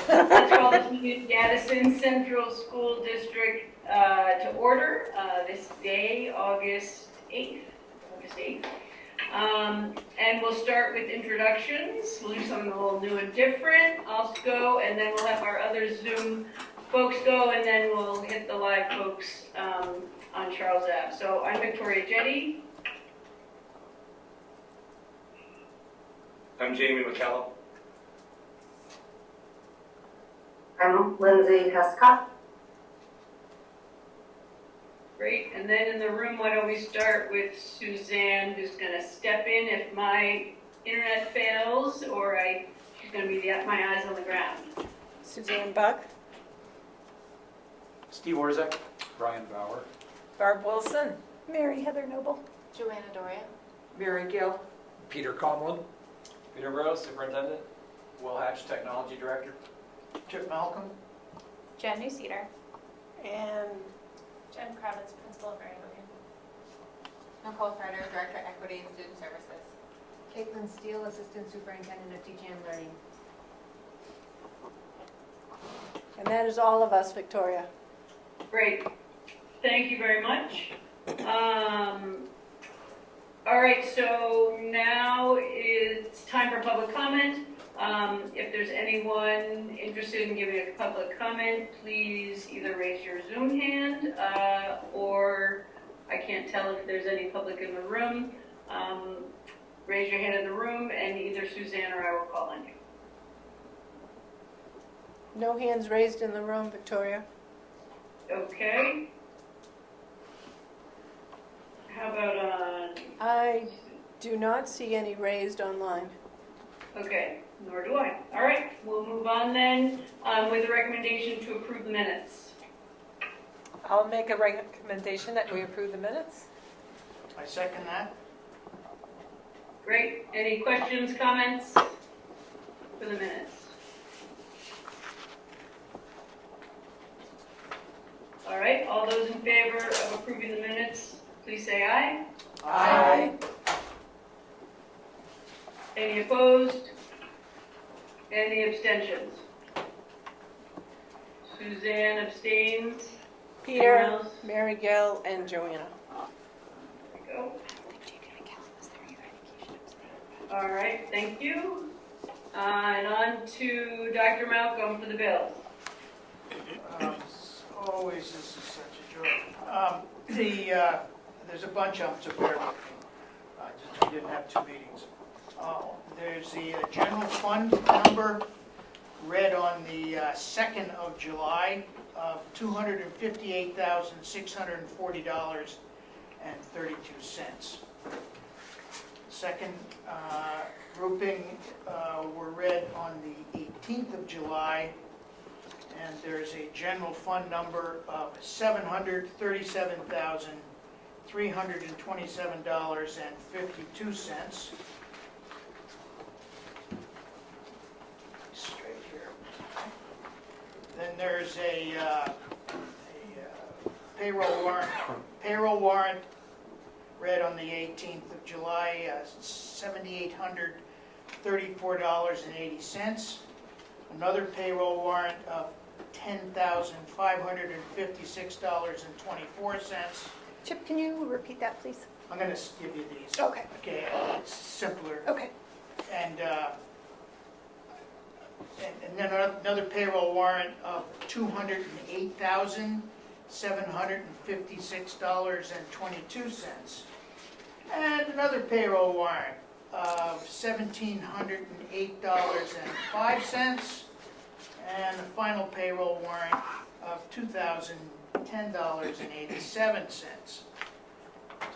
Let's call this meeting Gaddison Central School District to order this day, August 8th. And we'll start with introductions. We'll do something a little new and different. I'll go, and then we'll have our other Zoom folks go, and then we'll hit the live folks on Charles Ave. So I'm Victoria Jetty. I'm Jamie McKellar. I'm Lindsay Hescott. Great, and then in the room, why don't we start with Suzanne, who's going to step in if my internet fails, or she's going to be my eyes on the ground. Suzanne Buck. Steve Orzek. Brian Bauer. Barb Wilson. Mary Heather Noble. Joanna Doria. Mary Gill. Peter Conlon. Peter Rose, Superintendent. Will Hatch, Technology Director. Chip Malcolm. Jen Newcedar. And Jen Kravitz, Principal of Mary Hogan. Nicole Carter, Director, Equity and Student Services. Caitlin Steele, Assistant Superintendent of Teaching and Learning. and that is all of us, Victoria. Great, thank you very much. All right, so now it's time for public comment. If there's anyone interested in giving a public comment, please either raise your Zoom hand or I can't tell if there's any public in the room. Raise your hand in the room and either Suzanne or I will call on you. No hands raised in the room, Victoria. Okay. How about on? I do not see any raised online. Okay, nor do I. All right, we'll move on then with a recommendation to approve the minutes. I'll make a recommendation that we approve the minutes. I second that. Great. Any questions, comments for the minutes? All right, all those in favor of approving the minutes, please say aye. Aye. Any opposed? Any abstentions? Suzanne abstains. Peter, Anyone else? Mary Gill, and Joanna. There we go. All right, thank you. And on to Dr. Malcolm for the bills. Always, this is such a joy. There's a bunch of them, so bear with me. We didn't have two meetings. There's the general fund number read on the 2nd of July of $258,640.32. Second grouping were read on the 18th of July, and there's a general fund number of $737,327.52. Straight here. Then there's a payroll warrant read on the 18th of July, $7,834.80. Another payroll warrant of $10,556.24. Chip, can you repeat that, please? I'm going to give you these. Okay. Okay, it's simpler. Okay. And then another payroll warrant of $208,756.22. And another payroll warrant of $1,708.05. And a final payroll warrant of $2,010.87.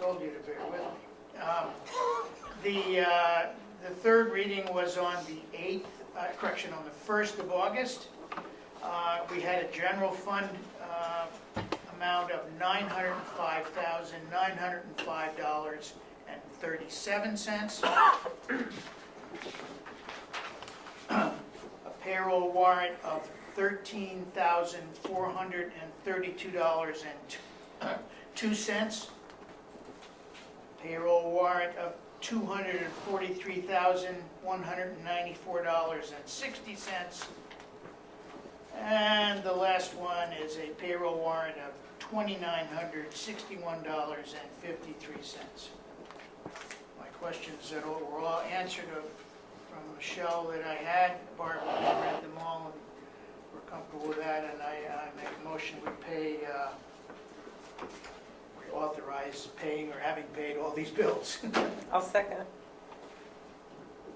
Told you to bear with me. The third reading was on the 8th, on the 1st of August. We had a general fund amount of $905,905.37. A payroll warrant of $13,432.02. Payroll warrant of $243,194.60. And the last one is a payroll warrant of $2,961.53. My questions that were all answered from Michelle that I had. Barbara read them all, and we're comfortable with that, and I make a motion we authorize paying or having paid all these bills. I'll second.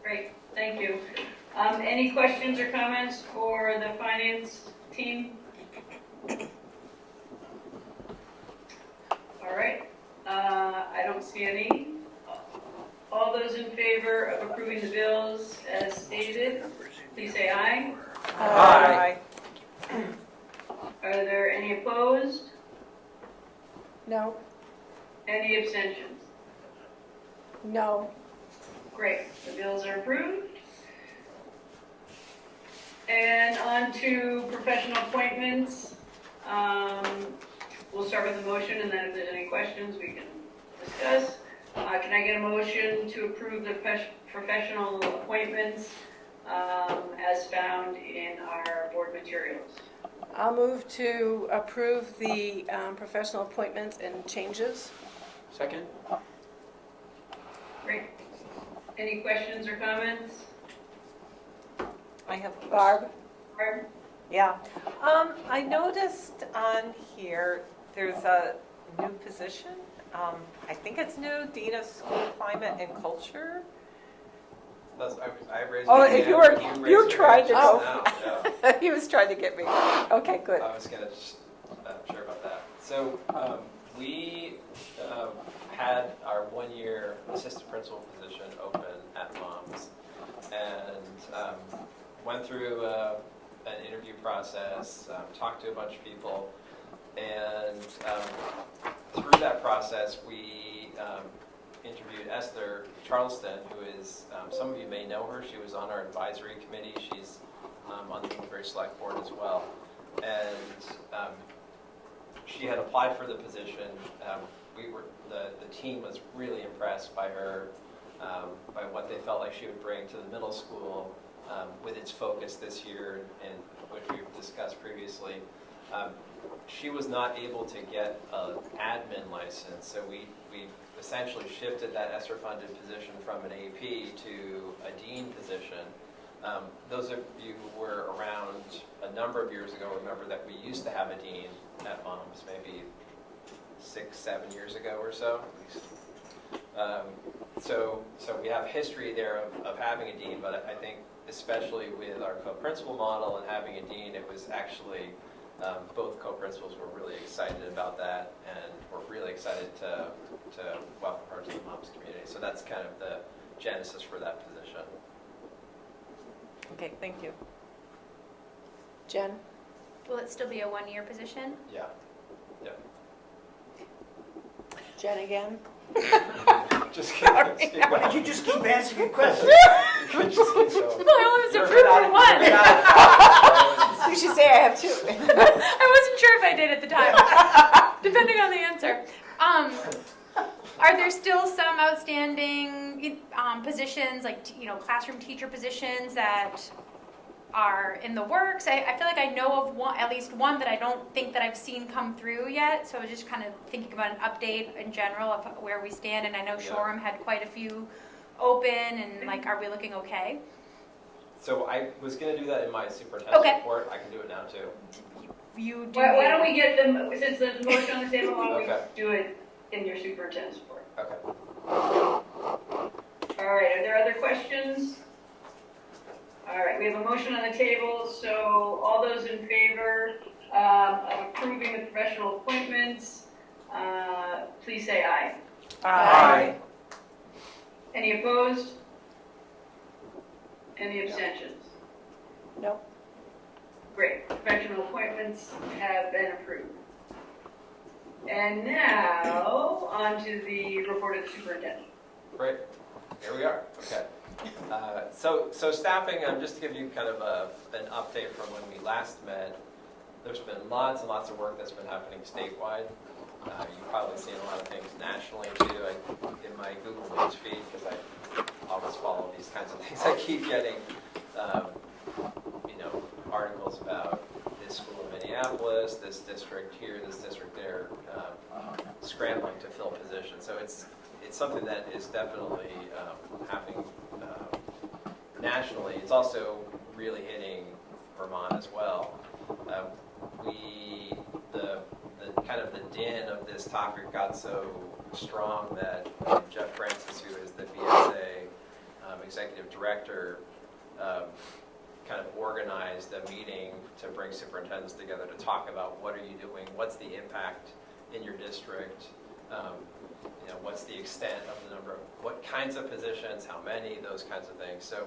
Great, thank you. Any questions or comments for the finance team? All right, I don't see any. All those in favor of approving the bills as stated, please say aye. Aye. Are there any opposed? No. Any abstentions? No. Great, the bills are approved. And on to professional appointments. We'll start with the motion, and then if there's any questions, we can discuss. Can I get a motion to approve the professional appointments as found in our board materials? I'll move to approve the professional appointments and changes. Second? Great. Any questions or comments? I have Barb. Barb? Yeah. I noticed on here there's a new position. I think it's new, Dean of School Climate and Culture. I raised Oh, my hand. you were raised you were your trying hand to just go. now, He was trying to get me. Okay, good. I was going to just share about that. So we had our one-year assistant principal position open at Mom's, and went through an interview process, talked to a bunch of people, and through that process we interviewed Esther Charleston, who is, some of you may know her, she was on our advisory committee, she's on the Woodbury Select Board as well, and she had applied for the position. The team was really impressed by her, by what they felt like she would bring to the middle school with its focus this year, and which we've discussed previously. She was not able to get an admin license, so we essentially shifted that ESSER-funded position from an AP to a dean position. Those of you who were around a number of years ago remember that we used to have a dean at Mom's, maybe 6-7 years ago or so. So we have history there of having a dean, but I think especially with our co-principal model and having a dean, it was actually both co-principals were really excited about that, and we're really excited to welcome her to the Mom's community. So that's kind of the genesis for that position. Okay, thank you. Jen? Will it still be a one-year position? Yeah. Jen again? Just kidding. Why don't you just keep answering questions? I only was approved for one. You should say I have two. I wasn't sure if I did at the time, depending on the answer. Are there still some outstanding positions, like classroom teacher positions that are in the works? I feel like I know of one, at least one, that I don't think that I've seen come through yet. So I was just kind of thinking about an update in general of where we stand. And I know Shoreham had quite a few open, and are we looking okay? So I was going to do that in my superintendent's report. I can do it now too. You do. Why don't we get them, since there's a motion on the table, why don't Okay. we do it in your superintendent's report? Okay. All right, are there other questions? All right, we have a motion on the table, so all those in favor of approving the professional appointments, please say aye. Aye. Any opposed? Any abstentions? No. Great, professional appointments have been approved. And now, on to the report of the superintendent. Great. Here we are. Okay. So staffing, just to give you kind of an update from when we last met, there's been lots and lots of work that's been happening statewide. You've probably seen a lot of things nationally too. In my Google News feed, because I always follow these kinds of things, I keep getting articles about Minneapolis, this district here, this district there, scrambling to fill positions. So it's something that is definitely happening nationally. It's also really hitting Vermont as well. The kind of the din of this topic got so strong that Jeff Francis, who is the BSA executive director, kind of organized a meeting to bring superintendents together to talk about what are you doing, what's the impact in your district, what's the extent of the number of, what kinds of positions, how many, those kinds of things. So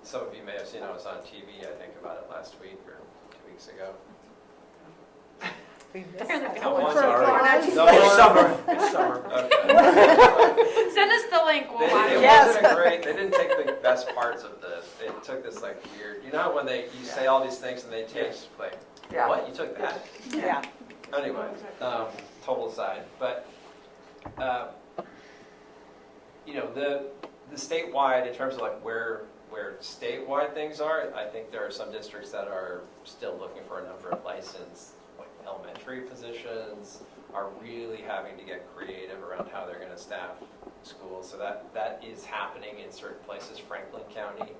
some of you may have seen, I was on TV, I think, about it last week or 2 weeks ago. We missed Apparently that. we don't. Sorry. No, It's summer. It's summer. Okay. Send us the link, we'll watch It it. Yes. wasn't great. They didn't take the best parts of this. They took this like weird. You know how when you say all these things and they take like, Yeah. what? You took that? Yeah. Anyway, total aside. But the statewide, in terms of like where statewide things are, I think there are some districts that are still looking for a number of licensed elementary positions, are really having to get creative around how they're going to staff schools. So that is happening in certain places. Franklin County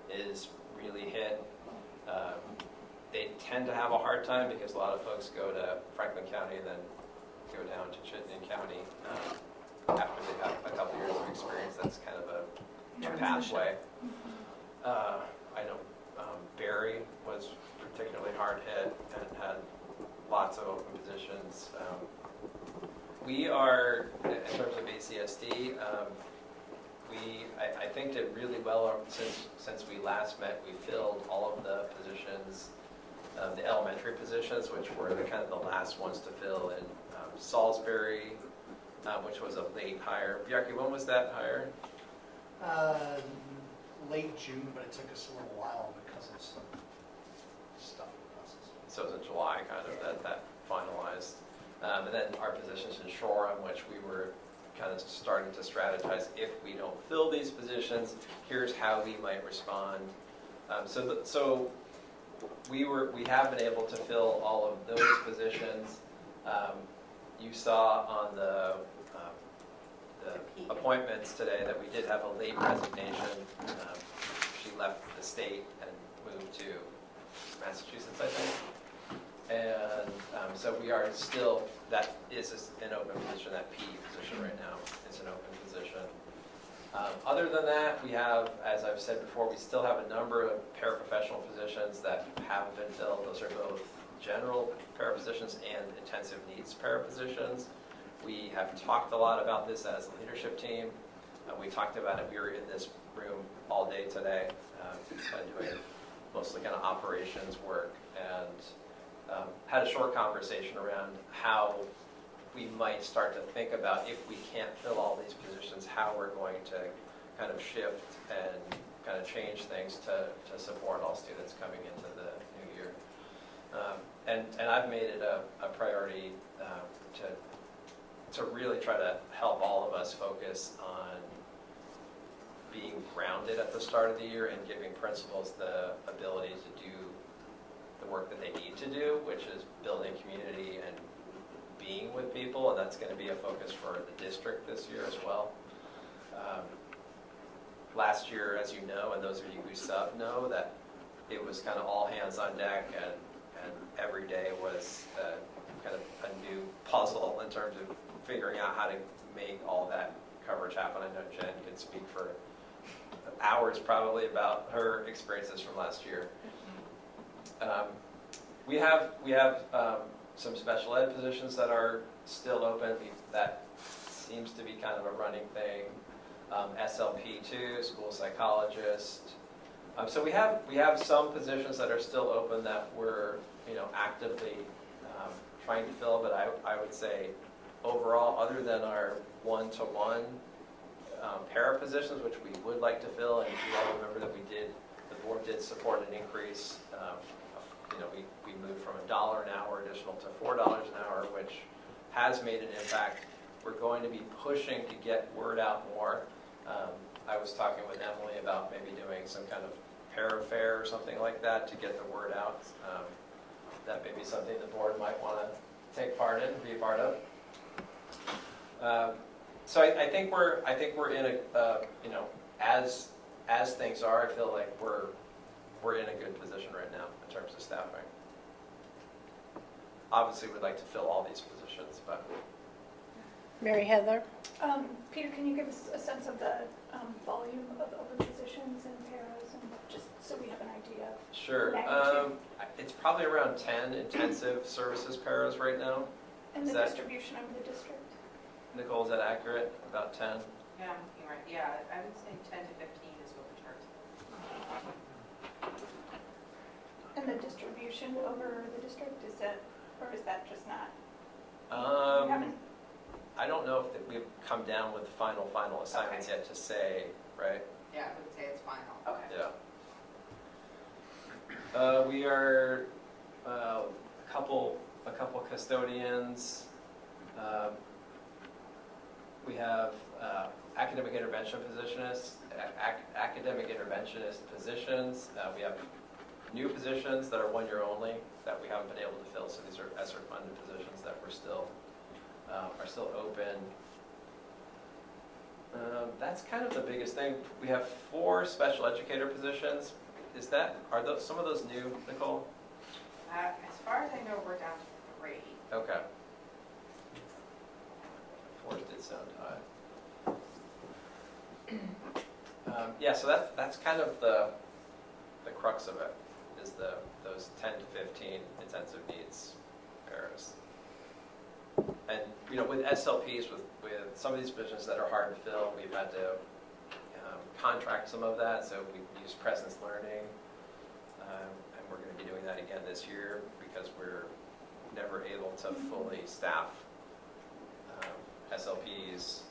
is really hit. They tend to have a hard time because a lot of folks go to Franklin County and then go down to Chittenden County after they have a couple years of experience. That's kind of a pathway. I know Barry was particularly hard hit and had lots of open positions. We are, in terms of ACSD, I think did really well since we last met. We filled all of the positions, the elementary positions, which were kind of the last ones to fill in Salisbury, which was a late hire. Bjarke, when was that hire? Late June, but it took us a little while because of some stuff with us. So it was in July, kind of, that finalized. And then our positions in Shoreham, which we were kind of starting to strategize, if we don't fill these positions, here's how we might respond. So we have been able to fill all of those positions. You saw on the appointments today that we did have a late resignation. She left the state and moved to Massachusetts, I think. And so we are still, that is an open position, that PE position right now is an open position. Other than that, we have, as I've said before, we still have a number of paraprofessional positions that haven't been filled. Those are both general parapositions and intensive needs parapositions. We have talked a lot about this as a leadership team. We talked about it, we were in this room all day today, kind of doing mostly kind of operations work, and had a short conversation around how we might start to think about, if we can't fill all these positions, how we're going to kind of shift and kind of change things to support all students coming into the new year. And I've made it a priority to really try to help all of us focus on being grounded at the start of the year and giving principals the ability to do the work that they need to do, which is building community and being with people, and that's going to be a focus for the district this year as well. Last year, as you know, and those of you who sub know, that it was kind of all hands on deck, and every day was kind of a new puzzle in terms of figuring out how to make all that coverage happen. I know Jen can speak for hours probably about her experiences from last year. We have some special ed positions that are still open. That seems to be kind of a running thing. SLP2, school psychologist. So we have some positions that are still open that we're actively trying to fill. But I would say overall, other than our one-to-one para positions, which we would like to fill, and you all remember that the board did support an increase. We moved from $1 an hour additional to $4 an hour, which has made an impact. We're going to be pushing to get word out more. I was talking with Emily about maybe doing some kind of Parafair or something like that to get the word out. That may be something the board might want to take part in, be a part of. So I think we're in a as things are, I feel like we're in a good position right now in terms of staffing. Obviously, we'd like to fill all these positions, but Mary Heather? Peter, can you give us a sense of the volume of open positions in paras, and just so we have an idea? sure. Magnitude. It's probably around 10 intensive services paras right now. And Is the that- distribution over the district? Nicole, is that accurate? About 10? Yeah, I'm looking right, yeah, I would say 10 to 15 is what the chart says. And the distribution over the district, is that, or is that just not? We haven't- I don't know if we've come down with final assignments yet to say, right? Yeah, I would say it's final. Okay. Yeah. We are a couple custodians. We have academic interventionist positions. We have new positions that are 1 year only that we haven't been able to fill. So these are ESSER funded positions that we're still are still open. That's kind of the biggest thing. We have 4 special educator positions. Are those some of those new, Nicole? As far as I know, we're down to 3. Okay. 4 did sound high. Yeah, so that's kind of the crux of it, is those 10 to 15 intensive needs paras. And with SLPs, with some of these positions that are hard to fill, we've had to contract some of that. So we use presence learning, and we're going to be doing that again this year because we're never able to fully staff SLPs.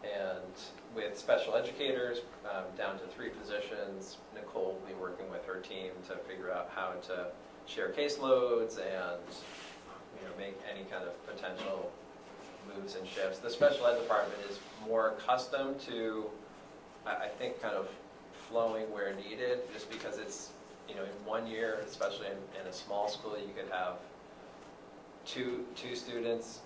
And with special educators, down to 3 positions, Nicole will be working with her team to figure out how to share caseloads and make any kind of potential moves and shifts. The special ed department is more accustomed to, I think, kind of flowing where needed, just because it's, in 1 year, especially in a small school, you could have two students,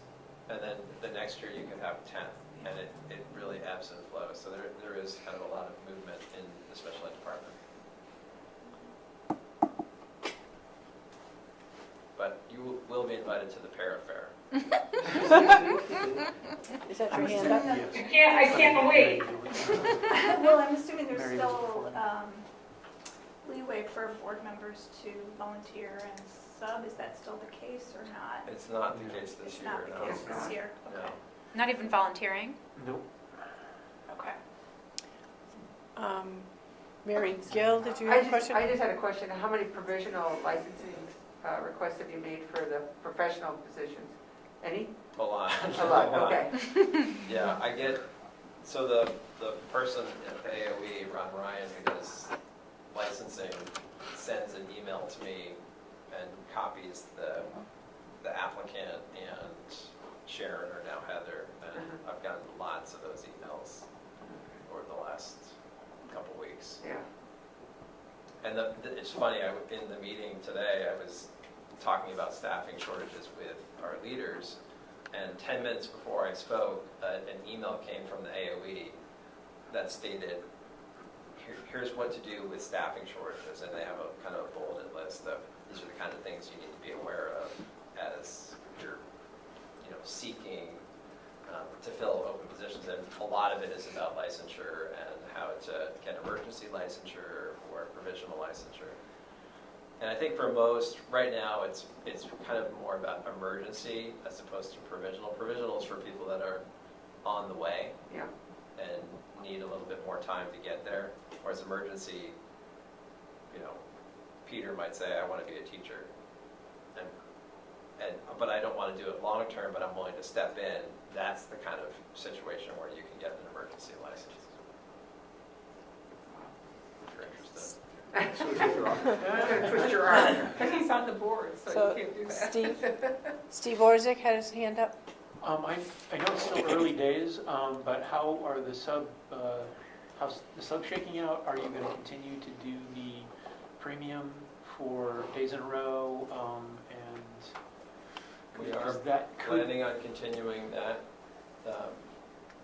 and then the next year you could have 10, and it really ebbs and flows. So there is kind of a lot of movement in the special ed department. But you will be invited to the Parafair. Is that your hand up? I can't wait. Well, I'm assuming there's Mary still leeway for board members to volunteer and sub. Is that still the case or not? It's not the case this It's year, not the no. case this year? No. Okay. Not even volunteering? Nope. Okay. Mary Gill, did you have a question? I just had a question. How many provisional licensing requests have you made for the professional positions? Any? A lot. A lot, okay. Yeah, I get, so the person at the AOE, Ron Ryan, who does licensing, sends an email to me and copies the applicant and Sharon, or now Heather, and I've gotten lots of those emails over the last couple weeks. Yeah. And it's funny, in the meeting today, I was talking about staffing shortages with our leaders, and 10 minutes before I spoke, an email came from the AOE that stated, here's what to do with staffing shortages, and they have a kind of a bulleted list of these are the kind of things you need to be aware of as you're seeking to fill open positions. And a lot of it is about licensure and how to get emergency licensure or provisional licensure. And I think for most, right now, it's kind of more about emergency as opposed to provisional. Provisional is for people that are on the way Yeah. and need a little bit more time to get there. Whereas emergency, Peter might say, I want to be a teacher. But I don't want to do it long term, but I'm willing to step in. That's the kind of situation where you can get an emergency license. If you're interested. I'm going to twist your arm. Because he's on the board, so So, you can't do that. Steve Orzik had his hand up. I know it's still early days, but how are the how's the sub shaking out? Are you going to continue to do the premium for days in a row? We are Because that could, planning on continuing that,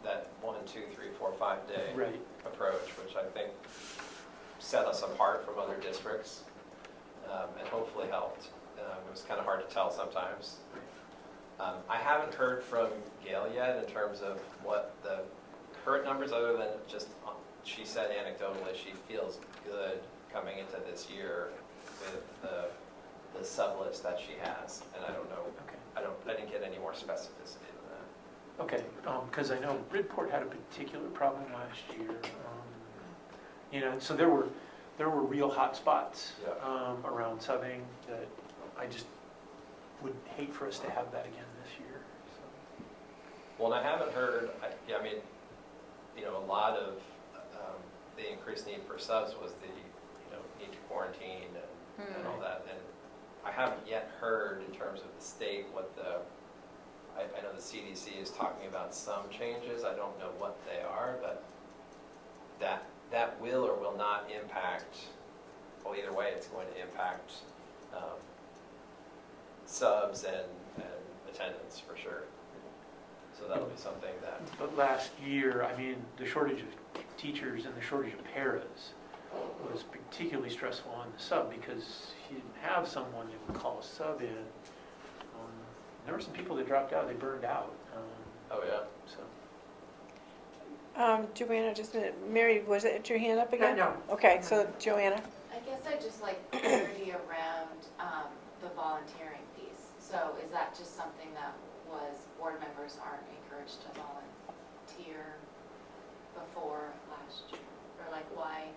that 1, 2, 3, 4, 5 day right, approach, which I think set us apart from other districts, and hopefully helped. It was kind of hard to tell sometimes. I haven't heard from Gail yet in terms of what the current numbers, other than just, she said anecdotally, she feels good coming into this year with the sub list that she has, and I don't know, okay. I didn't get any more specificity than that. Okay, because I know Bridport had a particular problem last year. You know, so there were real hot spots Yeah. around subbing that I just would hate for us to have that again this year. So. Well, and I haven't heard, I mean, you know, a lot of the increased need for subs was the, you know, need to quarantine and all that. And I haven't yet heard in terms of the state what I know the CDC is talking about some changes. I don't know what they are, but that will or will not impact, well, either way, it's going to impact subs and attendance for sure. So that'll be something that. But last year, I mean, the shortage of teachers and the shortage of paras was particularly stressful on the sub because you didn't have someone that would call a sub in. There were some people that dropped out, they burned out. Oh, yeah. So. Joanna, just a minute. Mary, was it your hand up again? No. Okay, so Joanna. I guess I just like clarity around the volunteering piece. So is that just something that board members aren't encouraged to volunteer before last year? Or like why?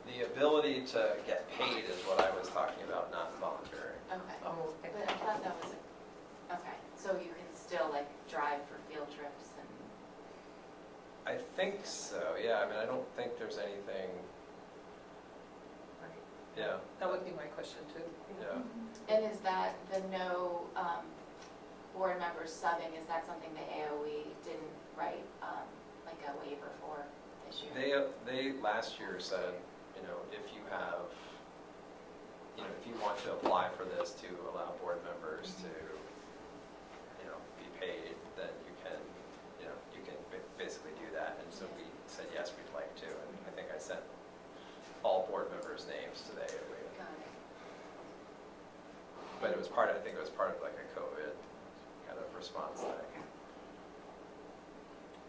The ability to get paid is what I was talking about, not volunteering. Okay. Oh, okay. But I thought that was, okay, so you can still like drive for field trips and, I think so, yeah. I mean, I don't think there's anything, yeah, That would be my question too. yeah. and is that the no board members subbing, is that something the AOE didn't write like a waiver for this year? They last year said, you know, if you have, you know, if you want to apply for this to allow board members to, you know, be paid, then you can basically do that. And so we said, yes, we'd like to. And I think I sent all board members' names to the AOE. Got it. But it was I think it was part of like a COVID kind of response thing.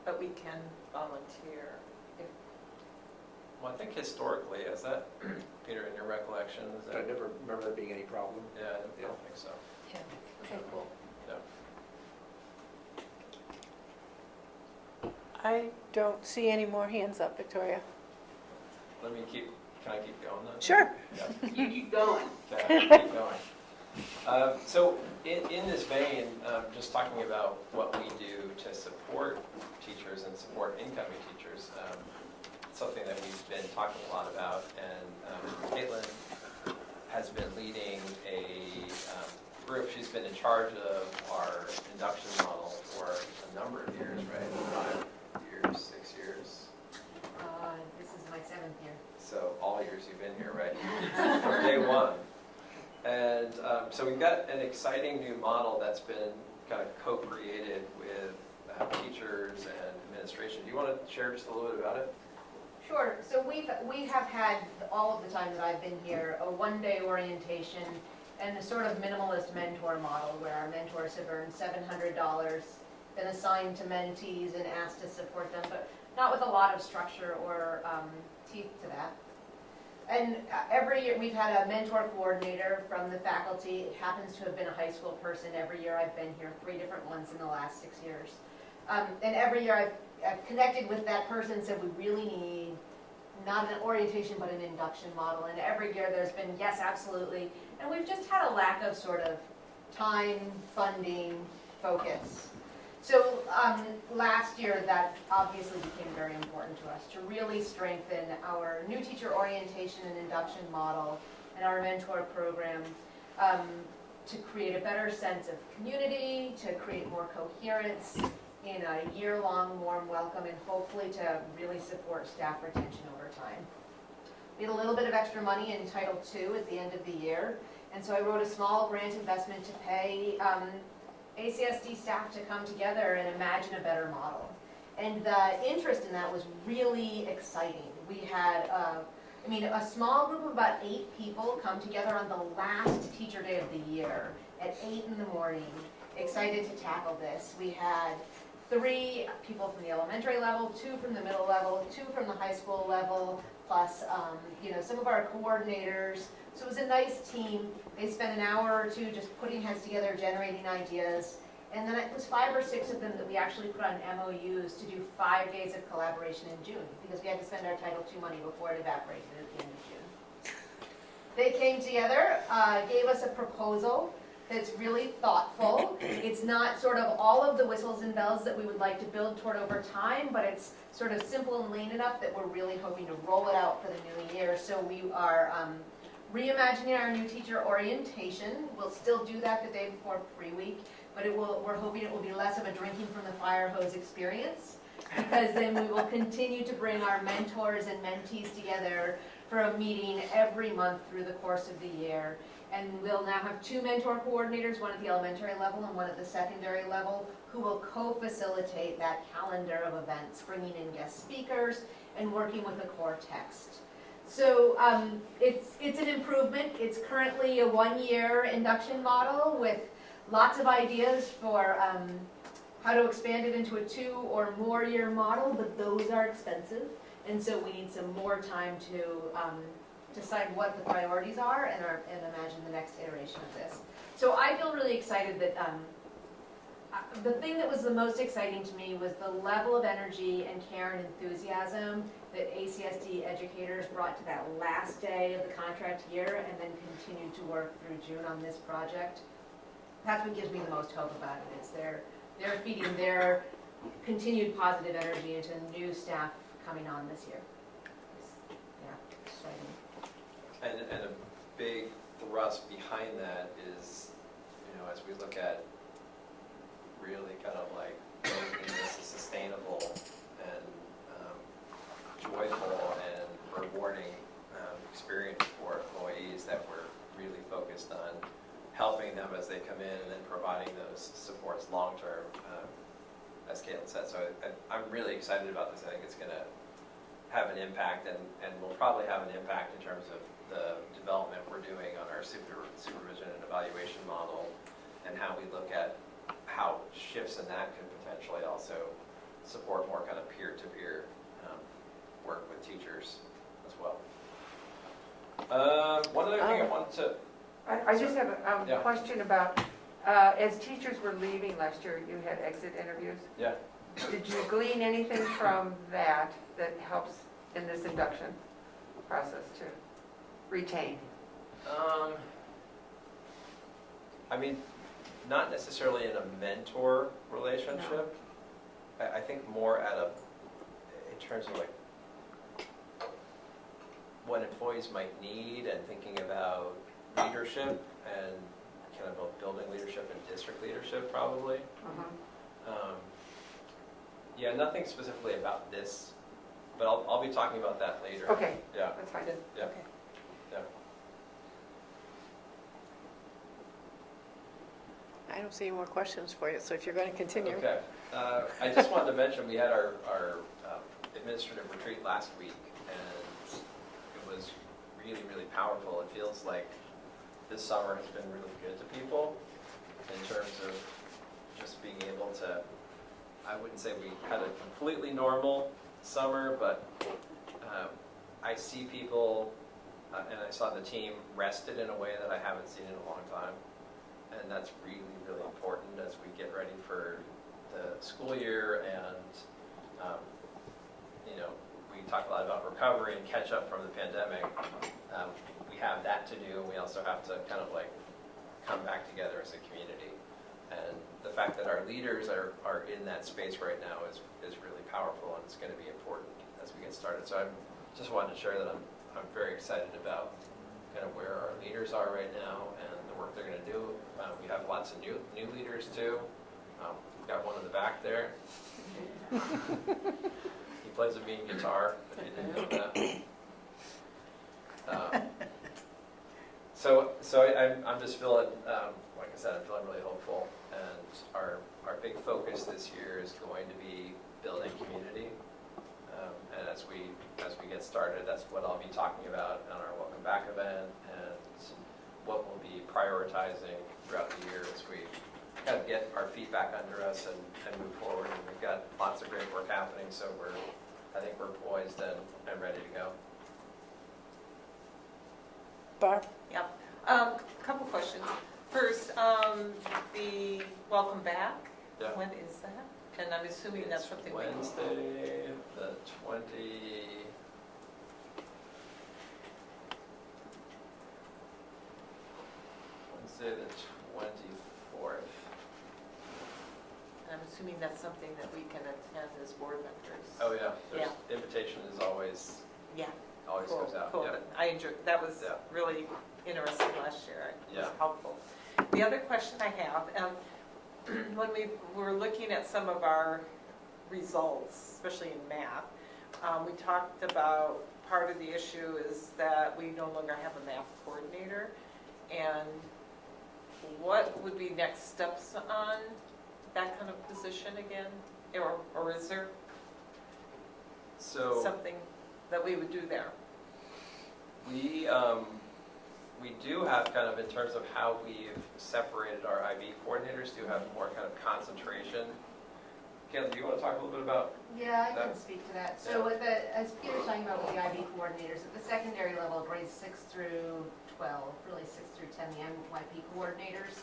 But we can volunteer if, Well, I think historically, is that, Peter, in your recollection, is I that? never remember that being any problem. Yeah, I don't think so. yeah, okay, cool. No. I don't see any more hands up, Victoria. Can I keep going then? Sure. Yeah. You keep going. Okay, keep going. So in this vein, just talking about what we do to support teachers and support incoming teachers, something that we've been talking a lot about, and Caitlin has been leading a group. She's been in charge of our induction model for a number of years, right? 5 years, 6 years. This is my 7th year. So all years you've been here, right? From day one. And so we've got an exciting new model that's been kind of co-created with teachers and administration. Do you want to share just a little bit about it? Sure. So we have had, all of the time that I've been here, a one-day orientation and a sort of minimalist mentor model where our mentors have earned $700, been assigned to mentees and asked to support them, but not with a lot of structure or teeth to that. And every year, we've had a mentor coordinator from the faculty. It happens to have been a high school person every year I've been here, 3 different ones in the last 6 years. And every year I've connected with that person and said, we really need not an orientation, but an induction model. And every year there's been, yes, absolutely. And we've just had a lack of sort of time, funding, focus. So last year, that obviously became very important to us, to really strengthen our new teacher orientation and induction model and our mentor program, to create a better sense of community, to create more coherence in a year-long warm welcome and hopefully to really support staff retention over time. We had a little bit of extra money in Title II at the end of the year, and so I wrote a small grant investment to pay ACSD staff to come together and imagine a better model. And the interest in that was really exciting. We had, a small group of about 8 people come together on the last teacher day of the year at 8 in the morning, excited to tackle this. We had 3 people from the elementary level, 2 from the middle level, 2 from the high school level, plus some of our coordinators. So it was a nice team. They spent an hour or 2 just putting heads together, generating ideas. And then it was 5 or 6 of them that we actually put on MOUs to do 5 days of collaboration in June, because we had to spend our Title II money before it evaporated at the end of June. They came together, gave us a proposal that's really thoughtful. It's not sort of all of the whistles and bells that we would like to build toward over time, but it's sort of simple and lean enough that we're really hoping to roll it out for the new year. So we are reimagining our new teacher orientation. We'll still do that the day before pre-week, but we're hoping it will be less of a drinking from the fire hose experience, because then we will continue to bring our mentors and mentees together for a meeting every month through the course of the year. And we'll now have 2 mentor coordinators, one at the elementary level and one at the secondary level, who will co-facilitate that calendar of events, bringing in guest speakers and working with the core text. So it's an improvement. It's currently a 1-year induction model with lots of ideas for how to expand it into a 2 or more year model, but those are expensive. And so we need some more time to decide what the priorities are and imagine the next iteration of this. So I feel really excited that the thing that was the most exciting to me was the level of energy and care and enthusiasm that ACSD educators brought to that last day of the contract year and then continued to work through June on this project. That's what gives me the most hope about it, is they're feeding their continued positive energy into new staff coming on this year. Exciting. And a big thrust behind that is, as we look at really kind of like making this a sustainable and joyful and rewarding experience for employees, that we're really focused on helping them as they come in and then providing those supports long-term, as Caitlin said. So I'm really excited about this. I think it's going to have an impact, and will probably have an impact in terms of the development we're doing on our supervision and evaluation model, and how we look at how shifts in that can potentially also support more kind of peer-to-peer work with teachers as well. One other thing I wanted to... I just have a Yeah. question about, as teachers were leaving last year, you had exit interviews. Yeah. Did you glean anything from that helps in this induction process to retain? Not necessarily in a mentor relationship. No. I think more in terms of like what employees might need, and thinking about leadership and kind of building leadership and district leadership probably. Yeah, nothing specifically about this, but I'll be talking about that later. Okay, yeah, that's fine. yeah, Okay. yeah. I don't see any more questions for you, so if you're going to continue. Okay. I just wanted to mention, we had our administrative retreat last week, and it was really, really powerful. It feels like this summer has been really good to people in terms of just being able to, I wouldn't say we had a completely normal summer, but I see people, and I saw the team rested in a way that I haven't seen in a long time. And that's really, really important as we get ready for the school year. And, we talk a lot about recovery and catch up from the pandemic. We have that to do, and we also have to kind of like come back together as a community. And the fact that our leaders are in that space right now is really powerful, and it's going to be important as we get started. So I just wanted to share that I'm very excited about kind of where our leaders are right now and the work they're going to do. We have lots of new leaders too. got one in the back there. He plays a mean guitar, if you didn't know that. So I'm just feeling, like I said, I'm feeling really hopeful, and our big focus this year is going to be building community. And as we get started, that's what I'll be talking about on our Welcome Back event, and what we'll be prioritizing throughout the year as we kind of get our feet back under us and move forward. And we've got lots of great work happening, so I think we're poised and ready to go. Barb? Yep. Couple questions. First, the welcome back, Yeah. when is that? And I'm assuming that's It's something Wednesday, the 24th. And I'm assuming that's something that we can attend as board members. Oh, yeah. The invitation is always Yeah. goes out. Cool. Yeah. I enjoyed, that was Yeah. really interesting last year. It was Yeah. helpful. The other question I have, when we were looking at some of our results, especially in math, we talked about part of the issue is that we no longer have a math coordinator. And what would be next steps on that kind of position again? Or is there So something that we would do there? we do have kind of, in terms of how we've separated our IB coordinators, do have more kind of concentration. Kayla, do you want to talk a little bit about? Yeah, I can That- speak to that. So with as Peter's talking about with the IB coordinators, at the secondary level, grades 6 through 12, really 6 through 10, the MYP coordinators.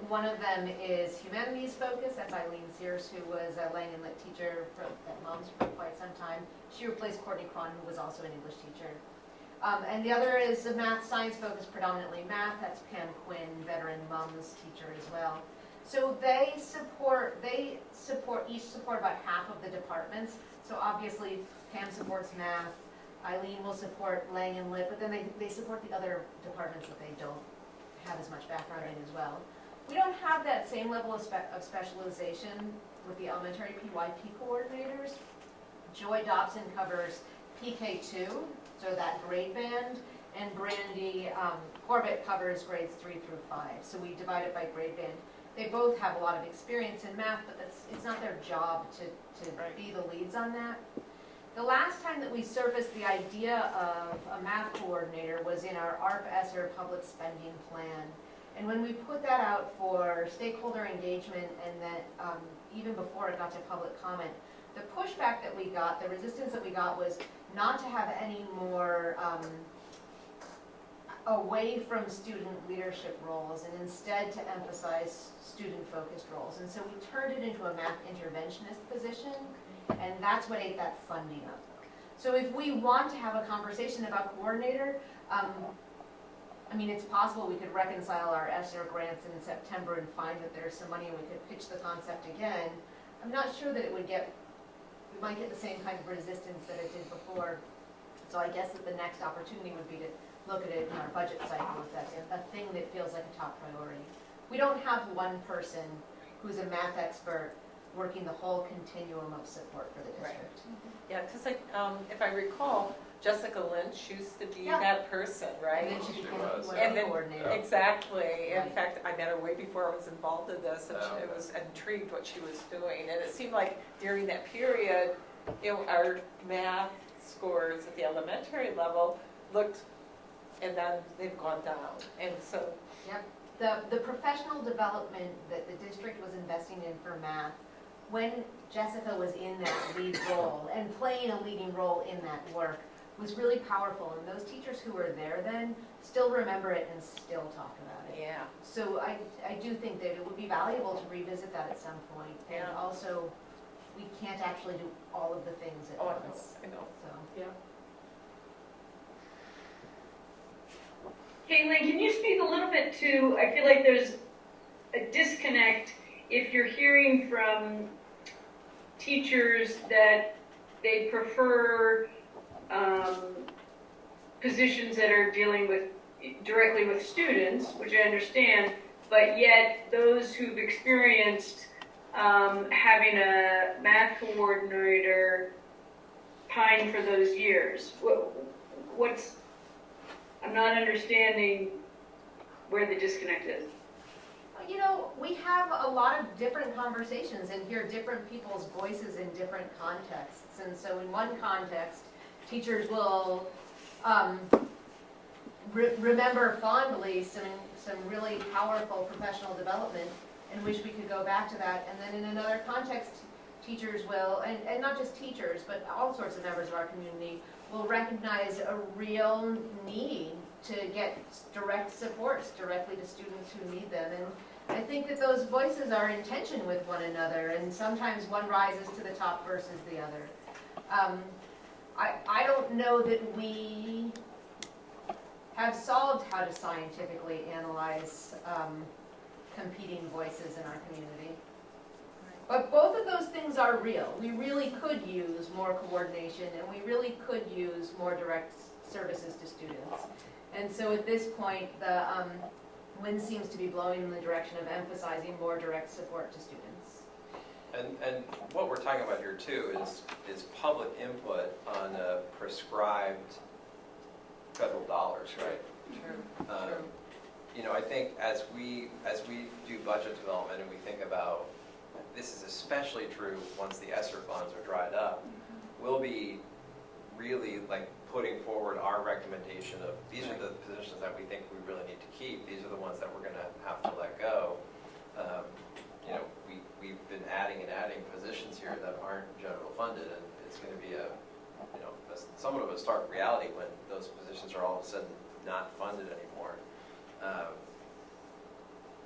One of them is humanities focused. That's Eileen Sears, who was a Lang and Lit teacher at Moms for quite some time. She replaced Courtney Cron, who was also an English teacher. And the other is a math science focused, predominantly math. That's Pam Quinn, veteran Moms teacher as well. So each support about half of the departments. So obviously Pam supports math, Eileen will support Lang and Lit, but then they support the other departments that they don't have as much background in as well. We don't have that same level of specialization with the elementary PYP coordinators. Joy Dobson covers PK2, so that grade band, and Brandy Corbett covers grades 3 through 5. So we divide it by grade band. They both have a lot of experience in math, but it's not their job to be the leads on that. The last time that we surfaced the idea of a math coordinator was in our ARP-ESSER public spending plan. And when we put that out for stakeholder engagement, and that even before it got to public comment, the pushback that we got, the resistance that we got, was not to have any more away from student leadership roles, and instead to emphasize student-focused roles. And so we turned it into a math interventionist position, and that's what ate that funding up. So if we want to have a conversation about coordinator, I mean, it's possible we could reconcile our ESSER grants in September and find that there's some money and we could pitch the concept again. I'm not sure that we might get the same kind of resistance that it did before. So I guess that the next opportunity would be to look at it in our budget cycle if that's a thing that feels like a top priority. We don't have one person who's a math expert working the whole continuum of support for the district. Yeah, because if I recall, Jessica Lynch used to be Yeah. that person, right? And then she became a was, And then- coordinator. Exactly. In Right. fact, I met her way before I was involved in this, and I was intrigued what she was doing. And it seemed like during that period, our math scores at the elementary level looked, and then they've gone down. And so, The professional development that the district was investing in for math, when Jessica was in that lead role and playing a leading role in that work, was really powerful. And those teachers who were there then still remember it and still talk about it. yeah. So I do think that it would be valuable to revisit that at some point. And Yeah. also, we can't actually do all of the things at Oh, once. I know. So. Yeah. Caitlin, can you speak a little bit to, I feel like there's a disconnect if you're hearing from teachers that they prefer positions that are dealing directly with students, which I understand, but yet those who've experienced having a math coordinator pine for those years. What's, I'm not understanding where the disconnect is. You know, we have a lot of different conversations and hear different people's voices in different contexts. And so in one context, teachers will remember fondly some really powerful professional development and wish we could go back to that. And then in another context, teachers will, and not just teachers, but all sorts of members of our community, will recognize a real need to get direct supports directly to students who need them. And I think that those voices are in tension with one another, and sometimes one rises to the top versus the other. I don't know that we have solved how to scientifically analyze competing voices in our community. But both of those things are real. We really could use more coordination, and we really could use more direct services to students. And so at this point, the wind seems to be blowing in the direction of emphasizing more direct support to students. And what we're talking about here too is public input on prescribed federal dollars, right? True. You know, I think as we do budget development and we think about, this is especially true once the ESSER funds are dried up, we'll be really like putting forward our recommendation of these are the positions that we think we really need to keep. These are the ones that we're going to have to let go. You know, we've been adding positions here that aren't general funded, and it's going to be somewhat of a stark reality when those positions are all of a sudden not funded anymore.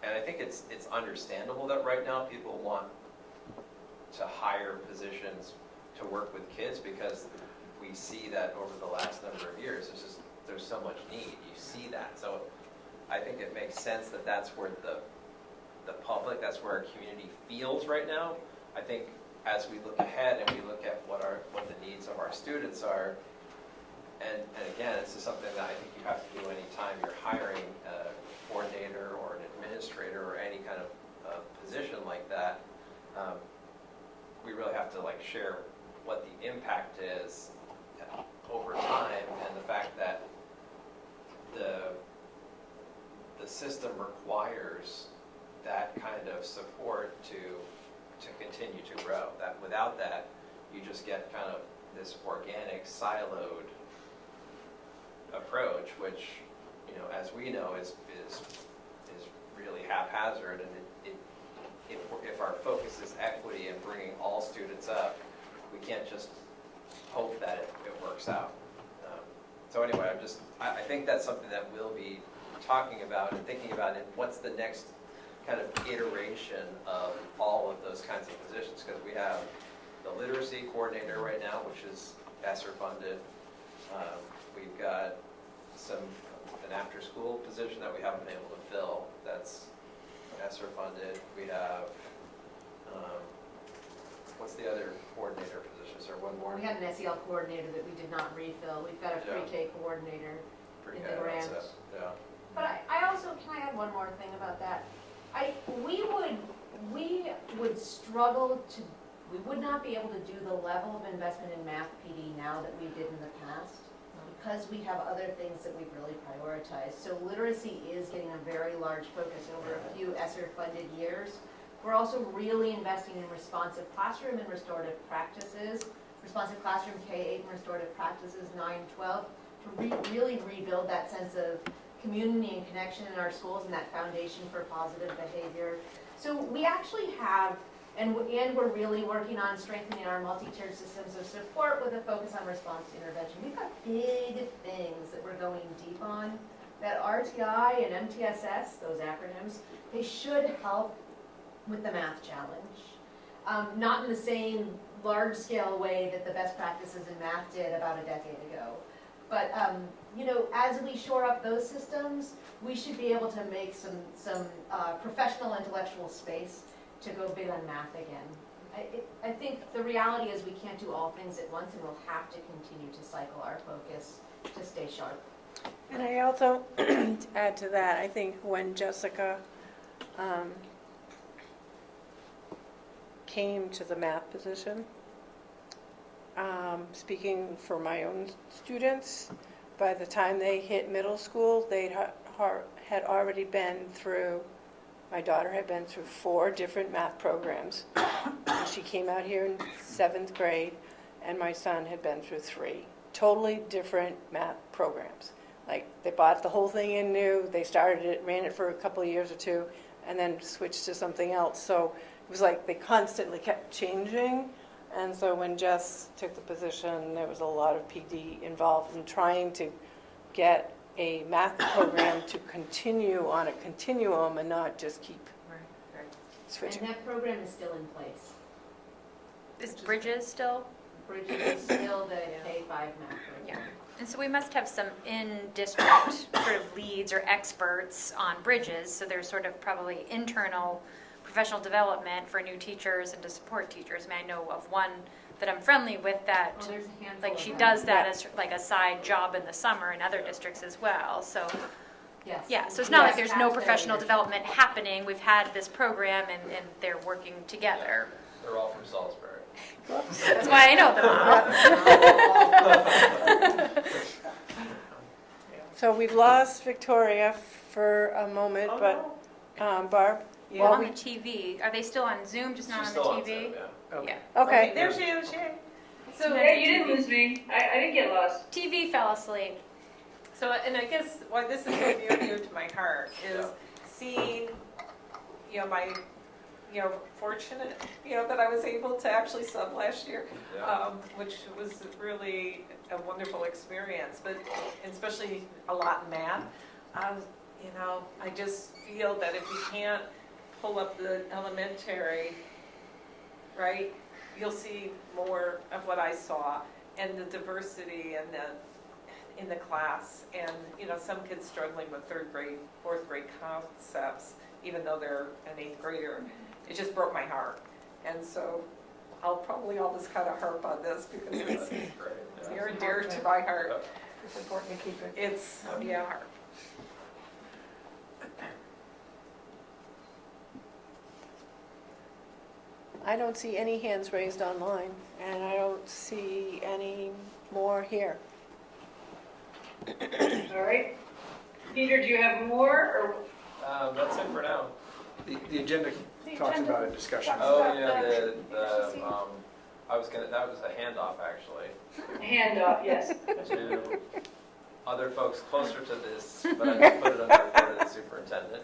And I think it's understandable that right now people want to hire positions to work with kids, because we see that over the last number of years, there's so much need. You see that. So I think it makes sense that that's where the public, that's where our community feels right now. I think as we look ahead and we look at what the needs of our students are, and again, this is something that I think you have to do anytime you're hiring a coordinator or an administrator or any kind of position like that. We really have to share what the impact is over time, and the fact that the system requires that kind of support to continue to grow. That without that, you just get kind of this organic, siloed approach, which, you know, as we know, is really haphazard. And if our focus is equity and bringing all students up, we can't just hope that it works out. So anyway, I think that's something that we'll be talking about and thinking about, and what's the next kind of iteration of all of those kinds of positions, because we have the literacy coordinator right now, which is ESSER funded. We've got an after-school position that we haven't been able to fill, that's ESSER funded. We have, what's the other coordinator position? Is there one more? We had an SEL coordinator that we did not refill. We've got a pre-K coordinator in the grant. Yeah. But I also, can I add one more thing about that? We would struggle to, we would not be able to do the level of investment in math PD now that we did in the past, because we have other things that we've really prioritized. So literacy is getting a very large focus over a few ESSER funded years. We're also really investing in responsive classroom and restorative practices, responsive classroom K-8 and restorative practices 9-12, to really rebuild that sense of community and connection in our schools and that foundation for positive behavior. So we actually have, and we're really working on strengthening our multi-tiered systems of support with a focus on response to intervention. We've got big things that we're going deep on, that RTI and MTSS, those acronyms, they should help with the math challenge. Not in the same large-scale way that the best practices in math did about a decade ago. But you know, as we shore up those systems, we should be able to make some professional intellectual space to go big on math again. I think the reality is we can't do all things at once, and we'll have to continue to cycle our focus to stay sharp. And I also, to add to that, I think when Jessica came to the math position. Speaking for my own students, by the time they hit middle school, they had already been through, my daughter had been through 4 different math programs. And she came out here in 7th grade, and my son had been through 3 totally different math programs. Like, they bought the whole thing in new, they started it, ran it for a couple of years or 2, and then switched to something else. So it was like they constantly kept changing. And so when Jess took the position, there was a lot of PD involved in trying to get a math program to continue on a continuum and not just keep And switching. that program is still in place. Is Bridges still? Bridget is still the K-5 math Yeah. program. And so we must have some in-district sort of leads or experts on Bridges, so there's sort of probably internal professional development for new teachers and to support teachers. I mean, I know of one that I'm friendly with that, Well, there's a handful like of she them. does that as like a side job in the summer in other districts as well, so. Yes. Yeah, so it's not like Yes, there's no past professional leadership. development happening. We've had this program and they're working together. They're all from Salisbury. That's why I know them all. So we've lost Victoria for a moment, Oh, but Barb? Well, on the TV, are they still on Zoom, just not She's on still the on TV? Zoom, yeah. Okay. Okay. There she is, yay. So, yeah, you didn't lose me. I didn't get lost. TV fell asleep. So, and I guess why this is so near and dear to my heart is seeing, my, fortunate, that I was able to actually sub last year, Yeah. which was really a wonderful experience, but especially a lot in math. I just feel that if you can't pull up the elementary, right, you'll see more of what I saw and the diversity and in the class, and some kids struggling with 3rd grade, 4th grade concepts, even though they're an 8th grader. It just broke my heart, and so I'll probably always kind of harp on this because it's Great. Yeah. near and dear to my heart. It's important to keep it. It's yeah. I don't see any hands raised online, and I don't see any more here. All right. Peter, do you have more, That's it for now. The agenda talks about a discussion. Oh, yeah, that was a handoff actually or handoff, yes? to other folks closer to this, but I just put it under report of the superintendent.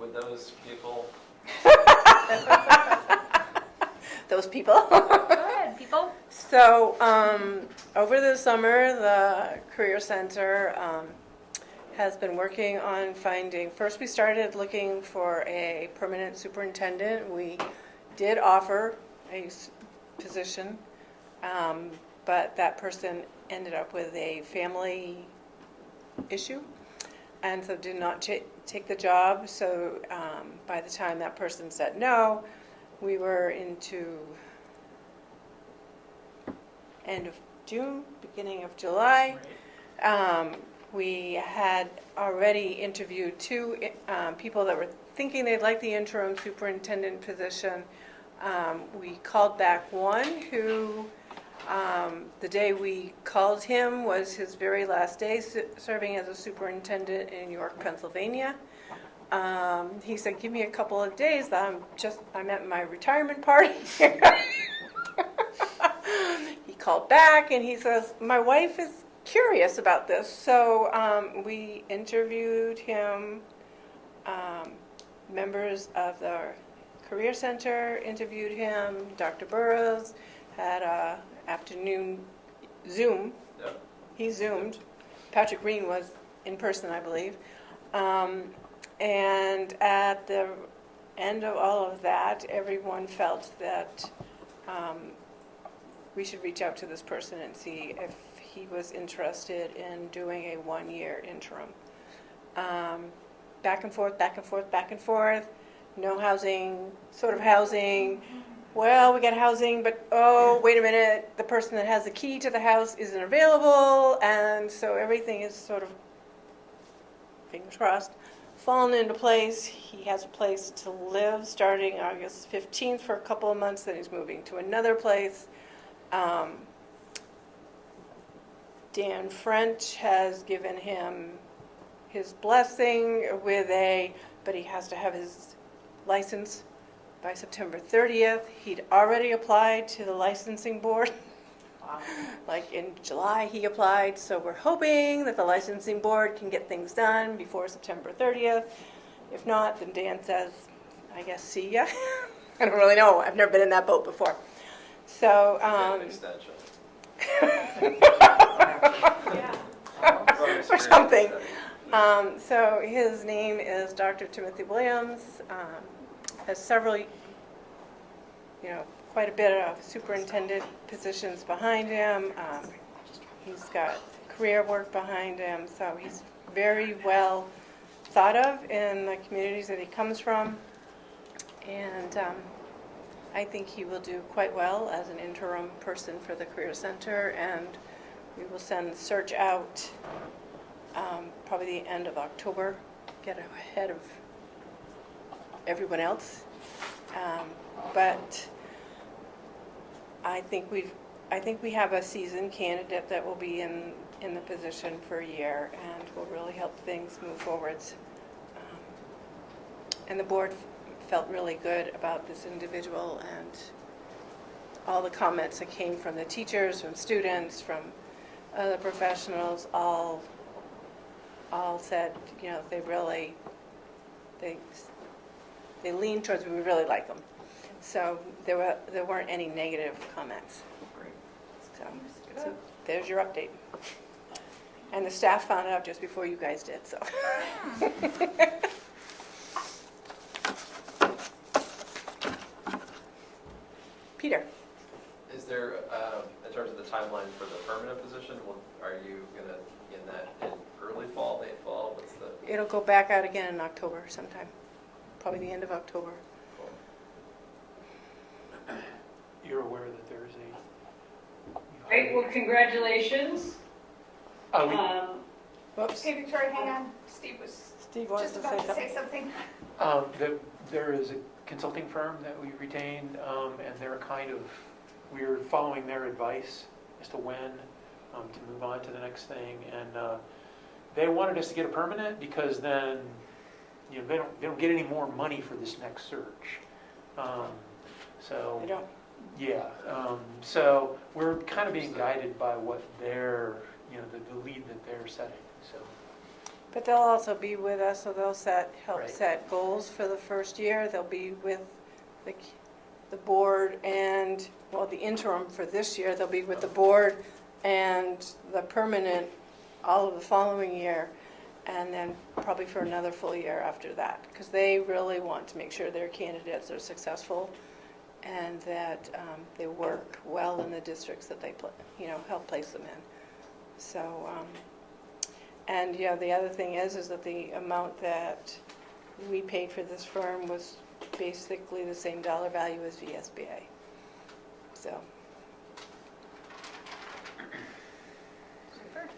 Would those people? Those people? Go ahead, people. So, over the summer, the Career Center has been working on finding, first we started looking for a permanent superintendent. We did offer a position, but that person ended up with a family issue, and so did not take the job. So by the time that person said no, we were into end of June, beginning of July. We had already interviewed 2 people that were thinking they'd like the interim superintendent position. We called back one who, the day we called him was his very last day serving as a superintendent in York, Pennsylvania. He said, give me a couple of days, I'm at my retirement party. He called back and he says, my wife is curious about this. So we interviewed him, members of the Career Center interviewed him, Dr. Burrows had a afternoon Zoom. Yeah. He Zoomed. Patrick Green was in person, I believe. And at the end of all of that, everyone felt that we should reach out to this person and see if he was interested in doing a 1-year interim. Back and forth, back and forth, back and forth. No housing, sort of housing. Well, we got housing, but oh, wait a minute, the person that has the key to the house isn't available, and so everything is sort of, fingers crossed, fallen into place. He has a place to live starting August 15th for a couple of months, then he's moving to another place. Dan French has given him his blessing but he has to have his license by September 30th. He'd already applied to the licensing board. Like in July he applied, so we're hoping that the licensing board can get things done before September 30th. If not, then Dan says, I guess, see ya. I don't really know. I've never been in that boat before. So, Get an extension. or something. So his name is Dr. Timothy Williams. Has several, quite a bit of superintendent positions behind him. He's got career work behind him, so he's very well thought of in the communities that he comes from. And I think he will do quite well as an interim person for the Career Center, and we will send the search out probably the end of October, get ahead of everyone else. But I think we have a seasoned candidate that will be in the position for a year and will really help things move forwards. And the board felt really good about this individual, and all the comments that came from the teachers, from students, from other professionals, all said, they lean towards, we really like them. So there weren't any negative comments. So there's your update. And the staff found out just before you guys did, so. Peter. Is there, in terms of the timeline for the permanent position, are you going to begin that in early fall, late fall? What's the? It'll go back out again in October sometime, probably the end of October. Cool. You're aware that there's Great, well, congratulations. Whoops. Hey, Victoria, hang on. Steve was Steve wants just to about say to something. say something. There is a consulting firm that we retained, and we're following their advice as to when to move on to the next thing. And they wanted us to get a permanent because then, they don't get any more money for this next search. So They don't. yeah, so we're kind of being guided by what their, the lead that they're setting. So. But they'll also be with us, so they'll help Right. set goals for the first year. They'll be with the board and, the interim for this year, they'll be with the board and the permanent all of the following year, and then probably for another full year after that, because they really want to make sure their candidates are successful and that they work well in the districts that they help place them in. So, and the other thing is that the amount that we paid for this firm was basically the same dollar value as VSBA. So. Super.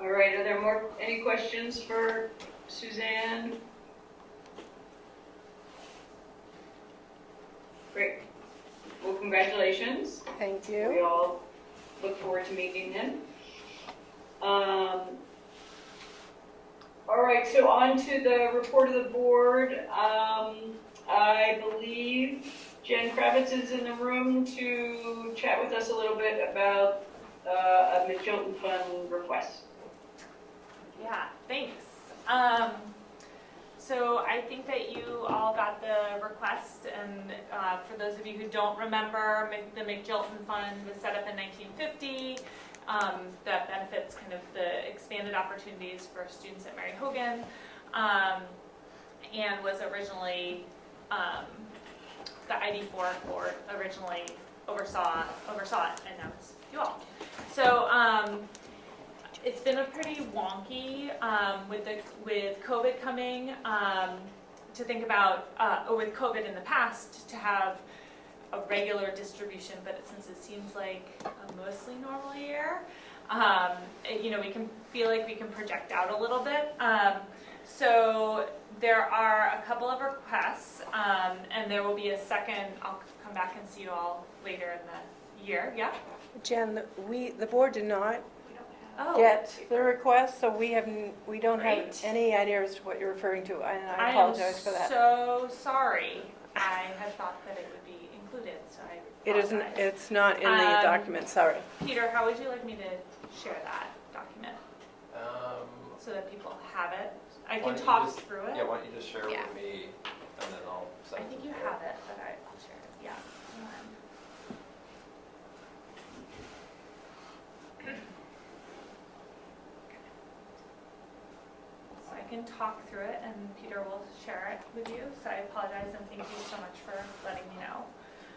All right, are there any questions for Suzanne? Great. Well, congratulations. Thank We you. all look forward to meeting him. All right, so on to the report of the board. I believe Jen Kravitz is in the room to chat with us a little bit about a McJilton Fund request. Yeah, thanks. So I think that you all got the request, and for those of you who don't remember, the McJilton Fund was set up in 1950. That benefits kind of the expanded opportunities for students at Mary Hogan, and was originally, the ID4 board originally oversaw it, and now it's you all. So it's been a pretty wonky with COVID coming, to think about, or with COVID in the past, to have a regular distribution, but since it seems like a mostly normal year, We can feel like we can project out a little bit. So there are a couple of requests, and there will be a second. I'll come back and see you all later in the year. Yeah. Jen, the board did not Oh. get the request, so we don't have Great. any idea as to what you're referring to, and I I apologize for am that. so sorry. I had thought that it would be included, so I It isn't, apologize. it's not in the document, sorry. Peter, how would you like me to share that document so that people have it? I Why can don't you talk just- through it. Yeah, why don't you just share Yeah. with me, and then I'll I send it think to you the board. have it, but I'll share it. Yeah. Hang on. So I can talk through it, and Peter will share it with you. So I apologize, and thank you so much for letting me know.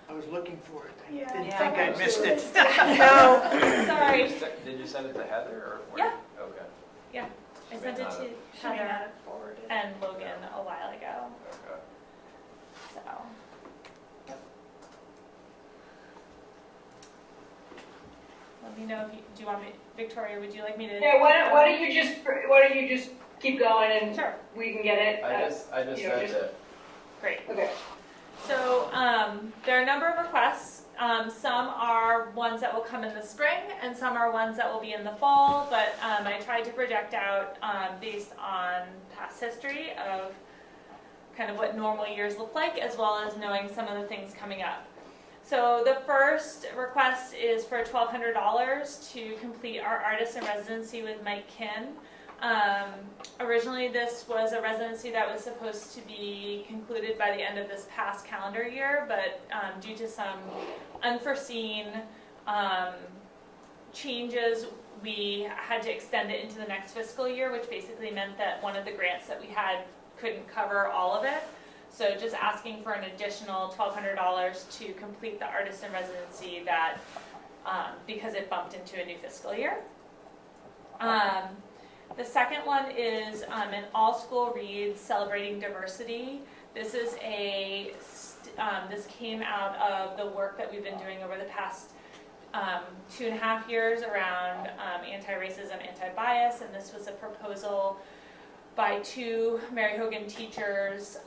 I was looking for it. I Yeah. didn't Yeah. think I missed it. No, Sorry. Did you send it to Heather, or? Yeah. Okay. I sent it to She may not Heather have forwarded. and Logan a while ago. Okay. So. Let me know if you, do you want me, Victoria, would you like me to? Yeah, why don't you just keep going and Sure, we can get it? I just you know, sent just- it. great. Okay. So there are a number of requests. Some are ones that will come in the spring and some are ones that will be in the fall, but I tried to project out based on past history of kind of what normal years look like, as well as knowing some of the things coming up. So the first request is for $1,200 to complete our artist in residency with Mike Kin. Originally, this was a residency that was supposed to be concluded by the end of this past calendar year, but due to some unforeseen changes, we had to extend it into the next fiscal year, which basically meant that one of the grants that we had couldn't cover all of it. So just asking for an additional $1,200 to complete the artist in residency that, because it bumped into a new fiscal year. The second one is an all-school read celebrating diversity. This is this came out of the work that we've been doing over the past 2.5 years around anti-racism, anti-bias, and this was a proposal by 2 Mary Hogan teachers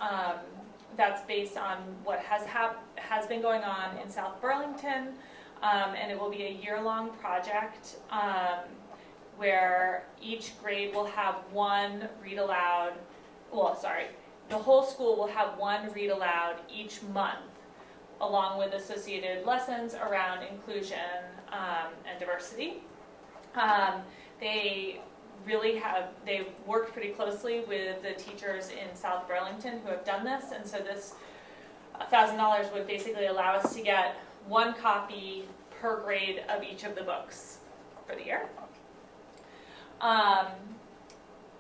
that's based on what has been going on in South Burlington, and it will be a year-long project where each grade will have one read aloud, the whole school will have one read aloud each month, along with associated lessons around inclusion and diversity. They've worked pretty closely with the teachers in South Burlington who have done this, and so this $1,000 would basically allow us to get one copy per grade of each of the books for the year.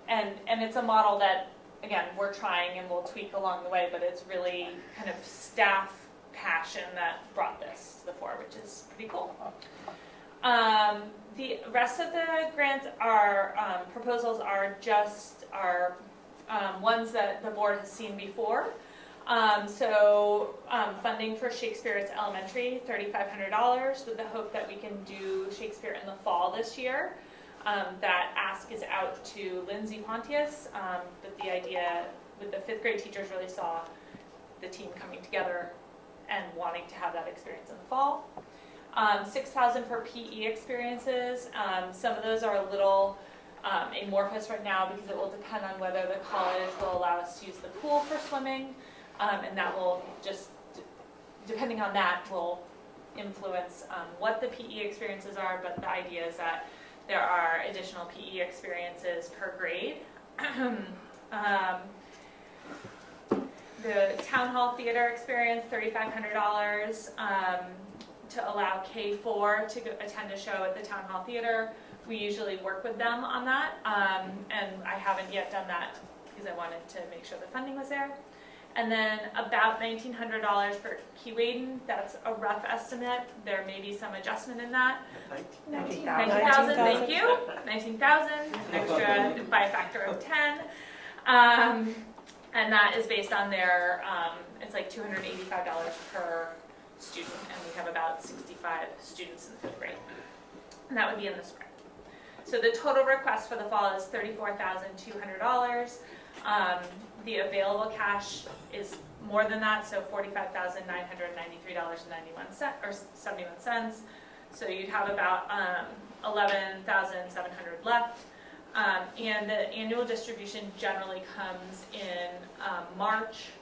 And it's a model that, again, we're trying and we'll tweak along the way, but it's really kind of staff passion that brought this to the fore, which is pretty cool. The rest of the grants proposals are just ones that the board has seen before. Funding for Shakespeare at Elementary, $3,500, with the hope that we can do Shakespeare in the fall this year. That ask is out to Lindsay Pontius, but the idea with the 5th grade teachers really saw the team coming together and wanting to have that experience in the fall. $6,000 for PE experiences. Some of those are a little amorphous right now because it will depend on whether the college will allow us to use the pool for swimming, and that will just, depending on that, will influence what the PE experiences are, but the idea is that there are additional PE experiences per grade. The Town Hall Theater experience, $3,500 to allow K4 to attend a show at the Town Hall Theater. We usually work with them on that, and I haven't yet done that because I wanted to make sure the funding was there. And then about $1,900 for Keewaydin. That's a rough estimate. There may be some adjustment in that. 19,000, thank you. 19,000, an extra by a factor of 10. And that is based on their, it's like $285 per student, and we have about 65 students in the 5th grade. And that would be in the spring. So the total request for the fall is $34,200. The available cash is more than that, so $45,993.91 or 71 cents. So you'd have about 11,700 left. And the annual distribution generally comes in March,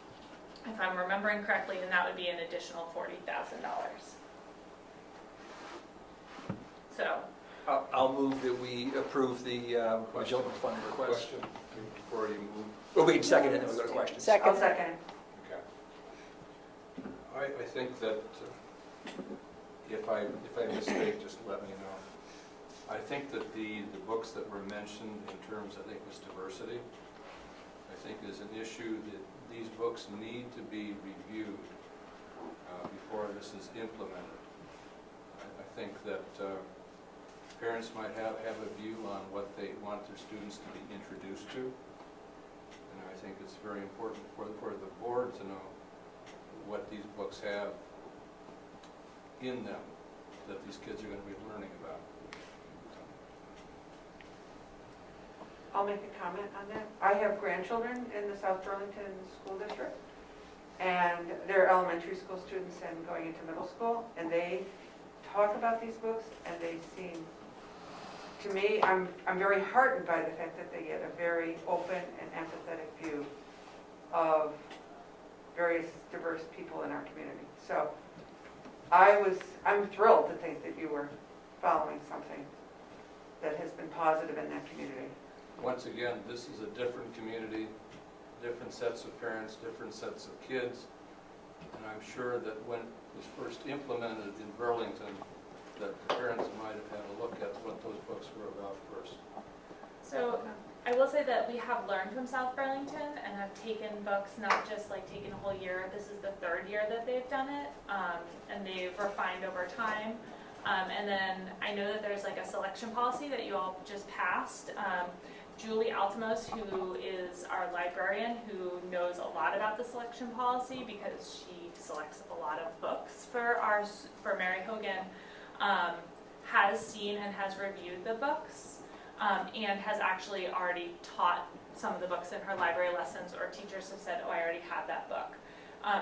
if I'm remembering correctly, and that would be an additional $40,000. So, I'll move that we approve the general fund request. Question before you move. Well, we can second it, and then we go to questions. I'll Second. second. Okay. I think that if I mistake, just let me know. I think that the books that were mentioned in terms, I think, was diversity. I think is an issue that these books need to be reviewed before this is implemented. I think that parents might have a view on what they want their students to be introduced to. And I think it's very important for the board to know what these books have in them that these kids are going to be learning about. I'll make a comment on that. I have grandchildren in the South Burlington School District, and they're elementary school students and going into middle school, and they talk about these books, and they seem, to me, I'm very heartened by the fact that they get a very open and empathetic view of various diverse people in our community. So I'm thrilled to think that you were following something that has been positive in that community. Once again, this is a different community, different sets of parents, different sets of kids. And I'm sure that when it was first implemented in Burlington, that the parents might have had a look at what those books were about first. so I will say that we have learned from South Burlington and have taken books, not just like taken a whole year. This is the third year that they've done it, and they've refined over time. And then I know that there's like a selection policy that you all just passed. Julie Altimos, who is our librarian, who knows a lot about the selection policy because she selects a lot of books for Mary Hogan, has seen and has reviewed the books, and has actually already taught some of the books in her library lessons, or teachers have said, oh, I already have that book.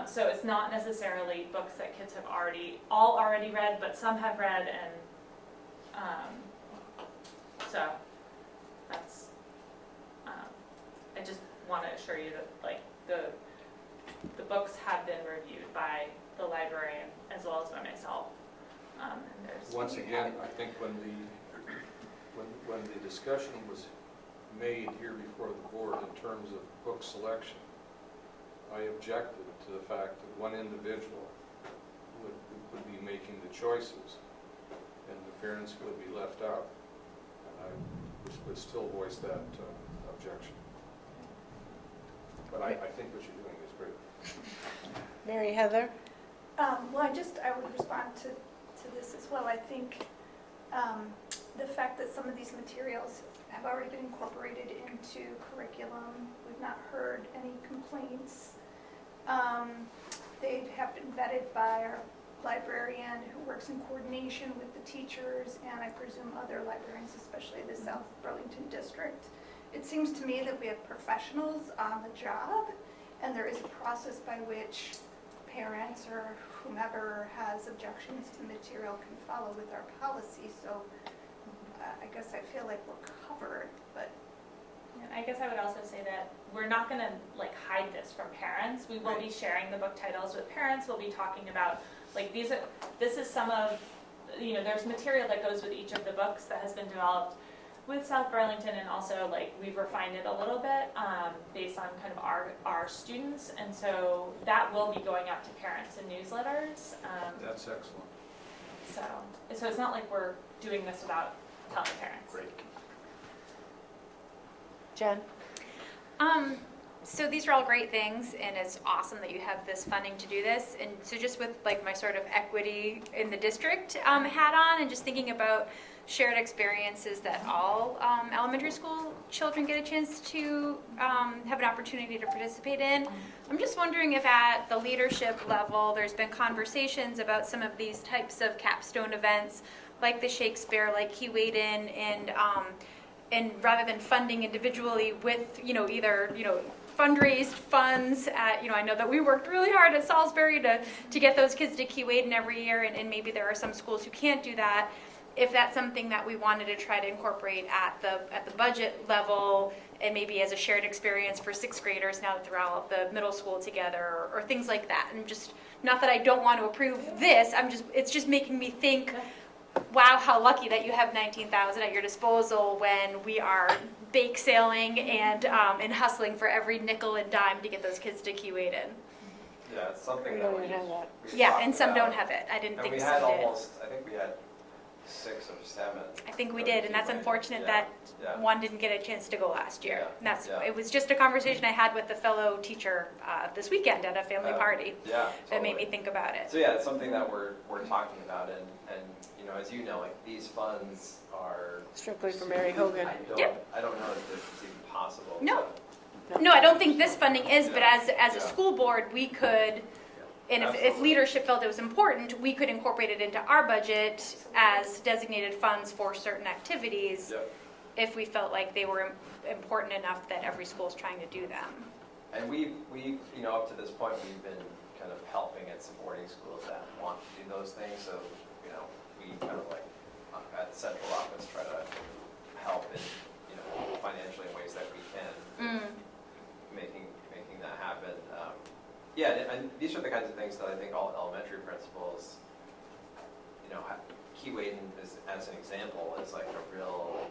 So it's not necessarily books that kids have already read, but some have read, and so that's, I just want to assure you that like the books have been reviewed by the librarian as well as by myself. And there's Once again, I think when the discussion was made here before the board in terms of book selection, I objected to the fact that one individual would be making the choices and the parents would be left out. And I would still voice that objection. But I think what you're doing is great. Mary Heather? Well, I would respond to this as well. I think the fact that some of these materials have already been incorporated into curriculum, we've not heard any complaints. They have been vetted by our librarian who works in coordination with the teachers and I presume other librarians, especially the South Burlington district. It seems to me that we have professionals on the job and there is a process by which parents or whomever has objections to material can follow with our policy. So I guess I feel like we're covered, but And I guess I would also say that we're not going to like hide this from parents. We will be sharing the book titles with parents. We'll be talking about like this is some of, there's material that goes with each of the books that has been developed with South Burlington, and also like we've refined it a little bit based on kind of our students, and so that will be going out to parents in newsletters. That's excellent. So it's not like we're doing this without telling parents. Great. Jen? So these are all great things, and it's awesome that you have this funding to do this. And so just with like my sort of equity in the district hat on, and just thinking about shared experiences that all elementary school children get a chance to have an opportunity to participate in. I'm just wondering if at the leadership level there's been conversations about some of these types of capstone events like the Shakespeare, like Keewaydin, and rather than funding individually with, either, fundraised funds at, I know that we worked really hard at Salisbury to get those kids to Keewaydin every year, and maybe there are some schools who can't do that. If that's something that we wanted to try to incorporate at the budget level, and maybe as a shared experience for sixth graders now that they're all at the middle school together, or things like that. And just, not that I don't want to approve this, it's just making me think, wow, how lucky that you have 19,000 at your disposal when we are bake sailing and hustling for every nickel and dime to get those kids to Keewaydin. Yeah, it's something We that don't have that. Yeah, and some don't have it. I didn't think some did. I think we had 6 or 7. I think we did, and that's unfortunate that one didn't get a chance to go last year. Yeah, And it was just a conversation I had with a fellow teacher this weekend at a family party Yeah, that made me think about it. So yeah, it's something that we're talking about, and as you know, like these funds are Strictly for Mary Hogan. I don't know if it's even possible. No. No, I don't think this funding is, but as a school board, we could, and if Absolutely. leadership felt it was important, we could incorporate it into our budget as designated funds for certain activities if we felt like they were important enough that every school is trying to do them. And we've up to this point, we've been kind of helping and supporting schools that want to do those things. So, we kind of like at the central office try to help in, financially in ways that we can, making that happen. And these are the kinds of things that I think all elementary principals, Keewaydin is, as an example, is like a real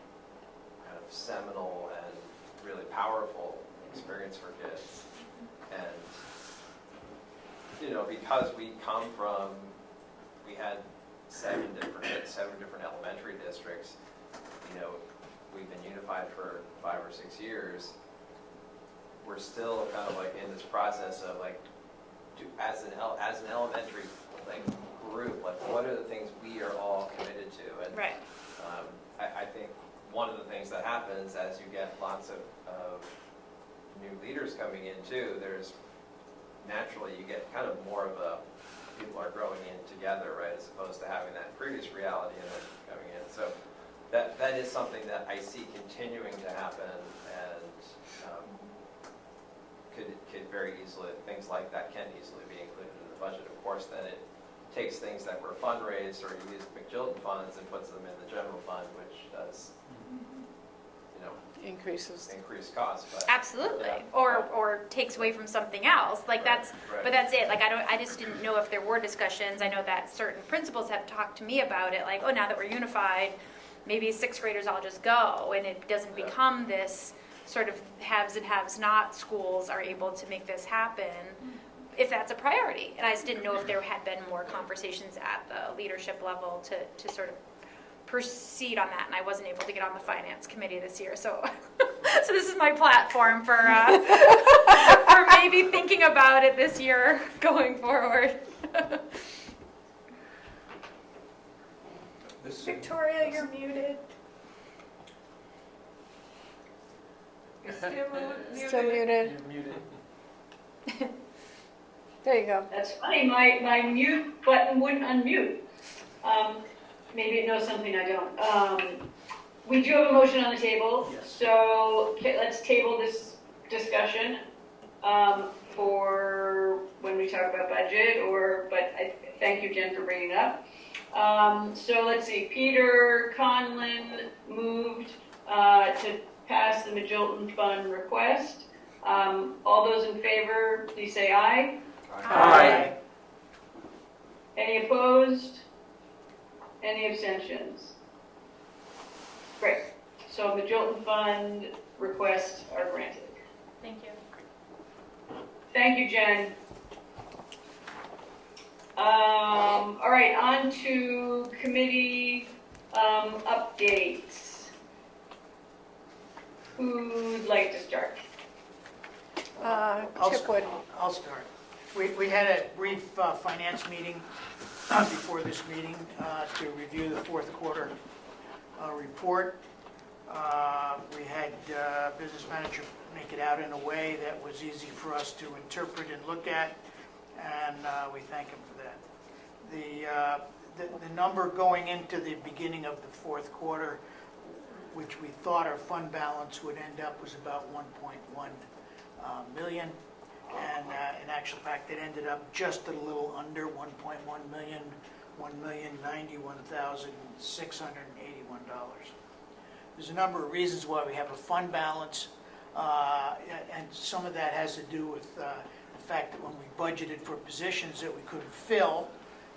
kind of seminal and really powerful experience for kids. And, because we had 7 different elementary districts, we've been unified for 5 or 6 years. We're still kind of like in this process of like, as an elementary group, like what are the things we are all committed to? And right. I think one of the things that happens as you get lots of new leaders coming in too, there's naturally you get kind of more of a, people are growing in together, right, as opposed to having that previous reality and then coming in. So that is something that I see continuing to happen, and could very easily, things like that can easily be included in the budget. Of course, then it takes things that were fundraised or you use McJilton funds and puts them in the general fund, which does, increase costs. But, absolutely, or takes away from something else. Like right. But that's it. Like I just didn't know if there were discussions. I know that certain principals have talked to me about it. Like, oh, now that we're unified, maybe sixth graders all just go, and it doesn't become this sort of haves and haves not schools are able to make this happen. If that's a priority. And I just didn't know if there had been more conversations at the leadership level to sort of proceed on that, and I wasn't able to get on the finance committee this year, so so this is my platform for for maybe thinking about it this year going forward. Victoria, you're muted. You're still muted. Still muted. You're muted. There you go. That's funny, my mute button wouldn't unmute. Maybe it knows something I don't. We do have a motion on the table, so let's table this discussion for when we talk about budget, but I thank you, Jen, for bringing it up. So let's see, Peter Conlon moved to pass the Majilton Fund request. All those in favor, please say aye. Aye. Any opposed? Any abstentions? Great. So Majilton Fund requests are granted. Thank you. Thank you, Jen. All right, on to committee updates. Who'd like to start? Chip would. I'll start. We had a brief finance meeting before this meeting to review the fourth quarter report. We had business manager make it out in a way that was easy for us to interpret and look at, and we thank him for that. the number going into the beginning of the fourth quarter, which we thought our fund balance would end up, was about 1.1 million. And in actual fact, it ended up just a little under 1.1 million, $1,091,681. There's a number of reasons why we have a fund balance, and some of that has to do with the fact that when we budgeted for positions that we couldn't fill,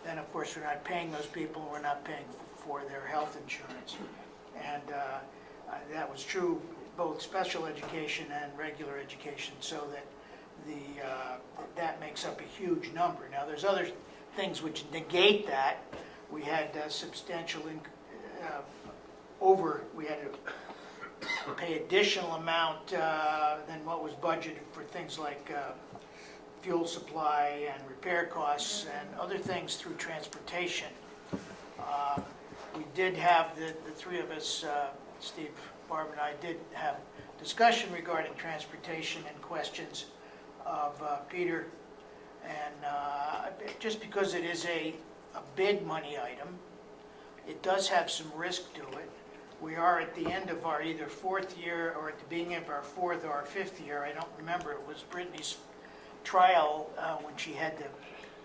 then of course we're not paying those people, and we're not paying for their health insurance. And that was true both special education and regular education, so that that makes up a huge number. Now there's other things which negate that. We had substantial we had to pay additional amount than what was budgeted for things like fuel supply and repair costs and other things through transportation. We did have, the three of us, Steve, Barb, and I did have discussion regarding transportation and questions of Peter. And just because it is a big money item, it does have some risk to it. We are at the end of our either fourth year or at the beginning of our fourth or our fifth year. I don't remember. It was Brittany's trial when she had to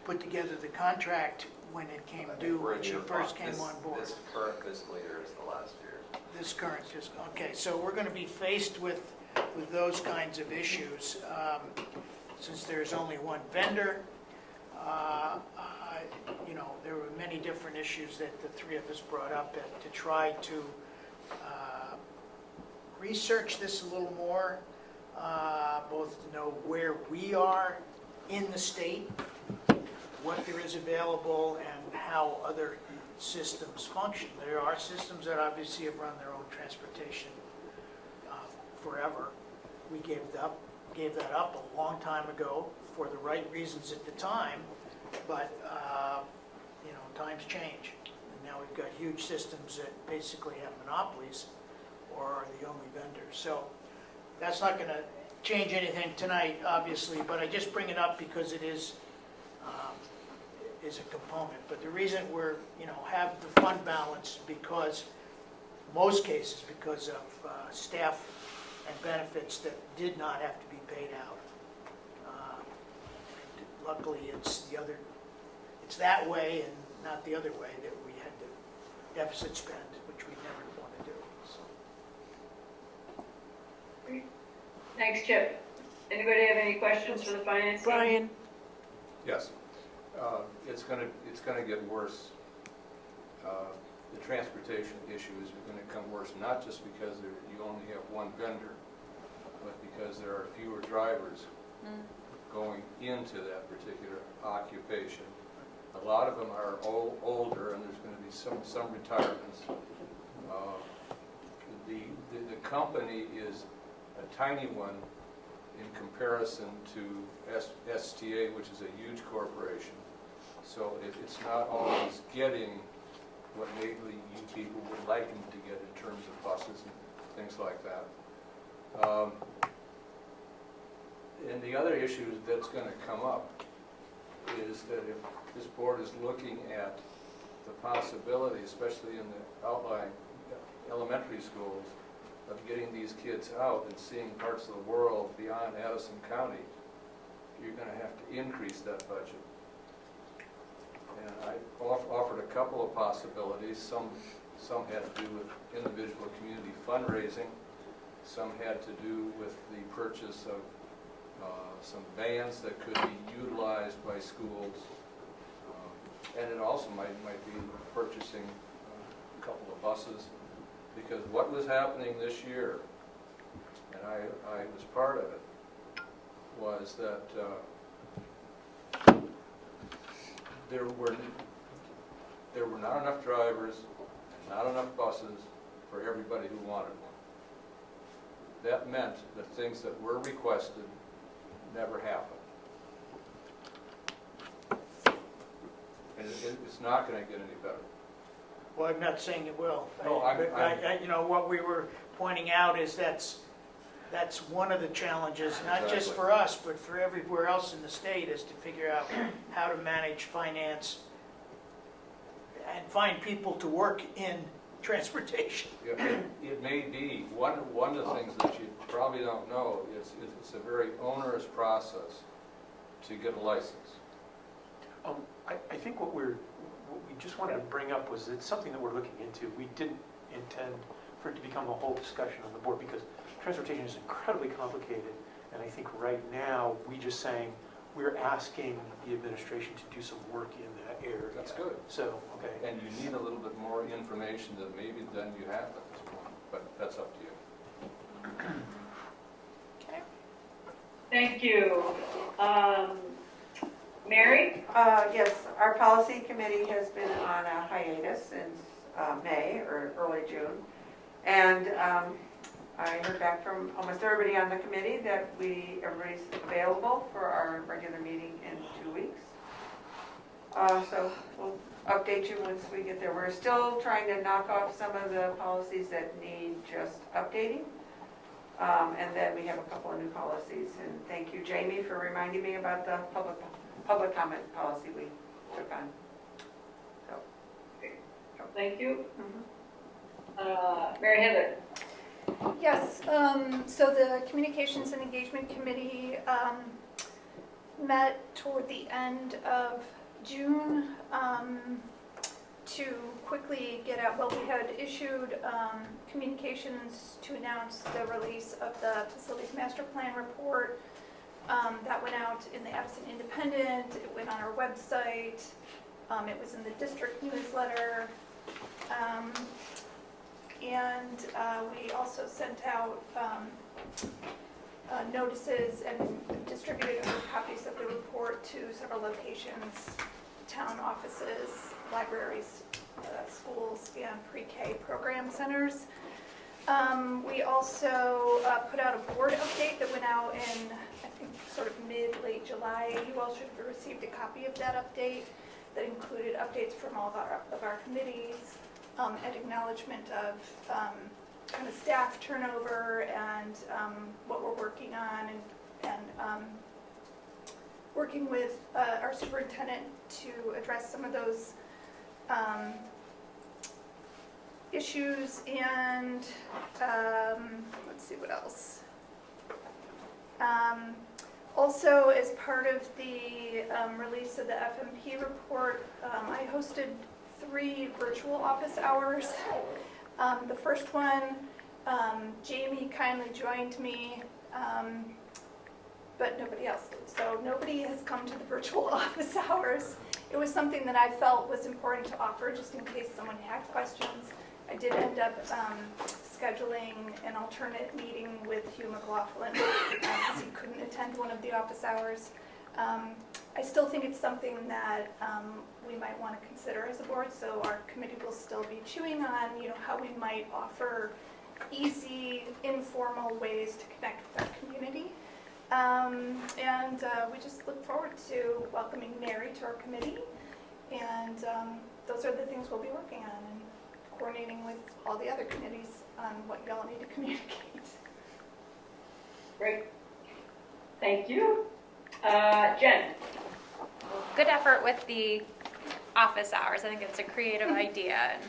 put together the contract when it came due, when she first came on board. This current fiscal year is the last year. This current fiscal, okay. So we're going to be faced with those kinds of issues. Since there's only one vendor, there were many different issues that the three of us brought up to try to research this a little more, both to know where we are in the state, what there is available, and how other systems function. There are systems that obviously have run their own transportation forever. We gave that up a long time ago for the right reasons at the time, but times change. And now we've got huge systems that basically have monopolies or are the only vendors. So that's not going to change anything tonight, obviously, but I just bring it up because it is a component. But the reason we're, have the fund balance because, most cases, because of staff and benefits that did not have to be paid out. Luckily, it's that way and not the other way that we had to deficit spend, which we never want to do. So. Thanks, Chip. Anybody have any questions for the finance team? Brian? Yes. It's gonna get worse. The transportation issues are gonna come worse, not just because you only have one vendor, but because there are fewer drivers going into that particular occupation. A lot of them are older, and there's going to be some retirements. The company is a tiny one in comparison to STA, which is a huge corporation. So it's not always getting what maybe you people would like them to get in terms of buses and things like that. And the other issue that's going to come up is that if this board is looking at the possibility, especially in the outlying elementary schools, of getting these kids out and seeing parts of the world beyond Addison County, you're going to have to increase that budget. And I offered a couple of possibilities. Some had to do with individual community fundraising. Some had to do with the purchase of some vans that could be utilized by schools. And it also might be purchasing a couple of buses, because what was happening this year, and I was part of it, was that there were not enough drivers, not enough buses for everybody who wanted one. That meant that things that were requested never happened. And it's not going to get any better. Well, I'm not saying it will. No, what we were pointing out is that's one of the challenges, not just for us, but for everywhere else in the state, is to figure out how to manage finance and find people to work in transportation. It may be. One of the things that you probably don't know is it's a very onerous process to get a license. I think what we just wanted to bring up was it's something that we're looking into. We didn't intend for it to become a whole discussion on the board because transportation is incredibly complicated. And I think right now, we just saying, we're asking the administration to do some work in that area. That's good. So, okay. And you need a little bit more information than you have at this point, but that's up to you. Okay. Thank you. Mary? Yes, our policy committee has been on a hiatus since May or early June. And I heard back from almost everybody on the committee that everybody's available for our regular meeting in 2 weeks. So we'll update you once we get there. We're still trying to knock off some of the policies that need just updating. And then we have a couple of new policies. And thank you, Jamie, for reminding me about the public comment policy we took on. So. Thank you. Mary Heather? Yes, so the Communications and Engagement Committee met toward the end of June to quickly get out, well, we had issued communications to announce the release of the Facilities Master Plan report. That went out in the Addison Independent, it went on our website, it was in the district newsletter. And we also sent out notices and distributed copies of the report to several locations, town offices, libraries, schools, and pre-K program centers. We also put out a board update that went out in, I think, sort of mid-late July. You all should have received a copy of that update that included updates from all of our committees. An acknowledgement of kind of staff turnover and what we're working on and working with our superintendent to address some of those issues and let's see what else. Also, as part of the release of the FMP report, I hosted 3 virtual office hours. The first one, Jamie kindly joined me, but nobody else did. So nobody has come to the virtual office hours. It was something that I felt was important to offer just in case someone had questions. I did end up scheduling an alternate meeting with Hugh McLaughlin because he couldn't attend one of the office hours. I still think it's something that we might want to consider as a board, so our committee will still be chewing on, how we might offer easy, informal ways to connect with our community. And we just look forward to welcoming Mary to our committee, and those are the things we'll be working on and coordinating with all the other committees on what y'all need to communicate. Great. Thank you. Jen? Good effort with the office hours. I think it's a creative idea, and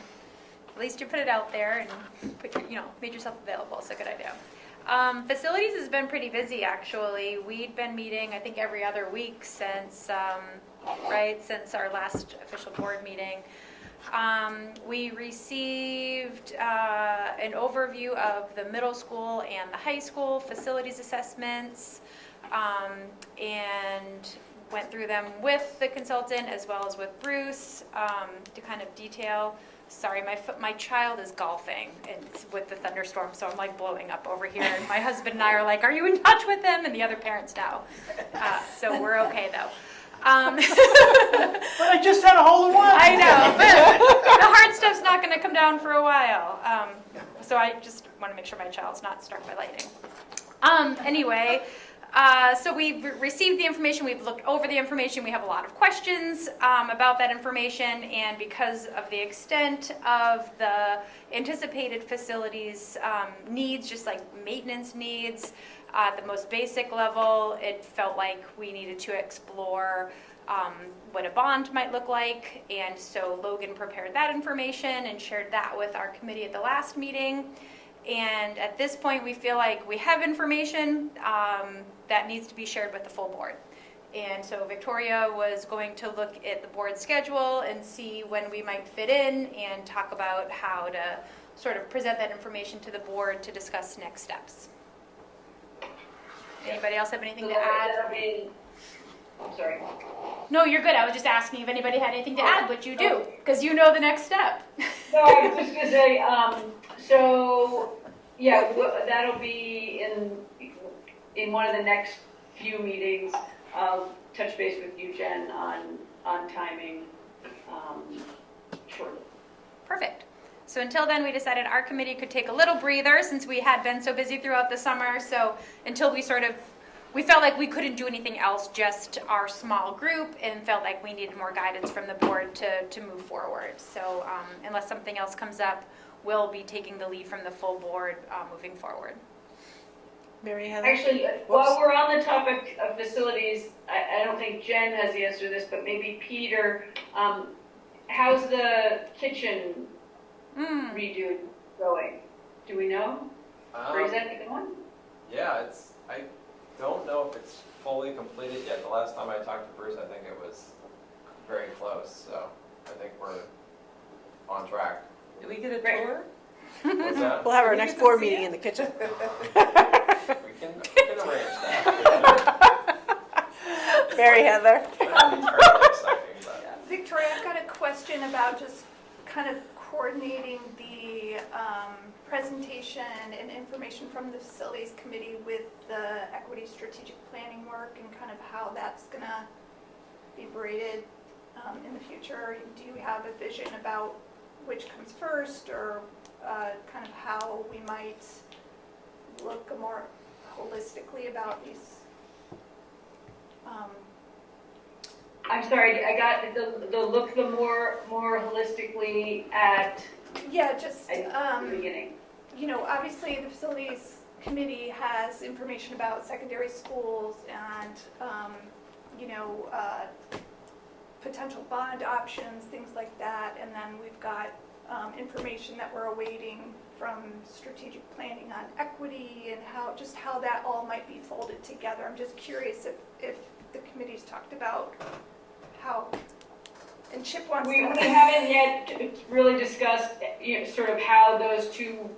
at least you put it out there and put made yourself available. So good idea. Facilities has been pretty busy actually. We'd been meeting I think every other week since since our last official board meeting. We received an overview of the middle school and the high school facilities assessments, and went through them with the consultant as well as with Bruce to kind of detail. Sorry, my child is golfing with the thunderstorm, so I'm like blowing up over here. And my husband and I are like, "Are you in touch with them?" And the other parents know. So we're okay though. But I just had a hole in one. I know, but the hard stuff's not going to come down for a while. So I just want to make sure my child's not struck by lightning. Anyway, so we've received the information, we've looked over the information, we have a lot of questions about that information, and because of the extent of the anticipated facilities needs, just like maintenance needs, at the most basic level, it felt like we needed to explore what a bond might look like. And so Logan prepared that information and shared that with our committee at the last meeting. And at this point, we feel like we have information that needs to be shared with the full board. And so Victoria was going to look at the board schedule and see when we might fit in and talk about how to sort of present that information to the board to discuss next steps. Anybody else have anything to add? I'm sorry. No, you're good. I was just asking if anybody had anything to add, but you do, because you know the next step. No, I was just gonna say, so, yeah, that'll be in one of the next few meetings. I'll touch base with you, Jen, on timing, shortly. Perfect. So until then, we decided our committee could take a little breather since we had been so busy throughout the summer. So until we felt like we couldn't do anything else, just our small group, and felt like we needed more guidance from the board to move forward. So unless something else comes up, we'll be taking the lead from the full board moving forward. Mary Heather? Actually, while we're on the topic of facilities, I don't think Jen has the answer to this, but maybe Peter, how's the kitchen redo going? Do we know? Or is that going? Yeah, I don't know if it's fully completed yet. The last time I talked to Bruce, I think it was very close, so I think we're on track. Did we get a tour? What's that? We'll have our We next get to board see meeting it? in the kitchen. We can arrange that. Mary Heather? That'd be terribly exciting, but. Victoria, I've got a question about just kind of coordinating the presentation and information from the facilities committee with the equity strategic planning work and kind of how that's gonna be braided in the future. Do you have a vision about which comes first, or kind of how we might look more holistically about these? I'm sorry, I got the look the more holistically at Yeah, just, the beginning. you know, obviously the facilities committee has information about secondary schools and, you know, potential bond options, things like that. And then we've got information that we're awaiting from strategic planning on equity and how that all might be folded together. I'm just curious if the committee's talked about how, and Chip wants We to. haven't yet really discussed, you know, sort of how those two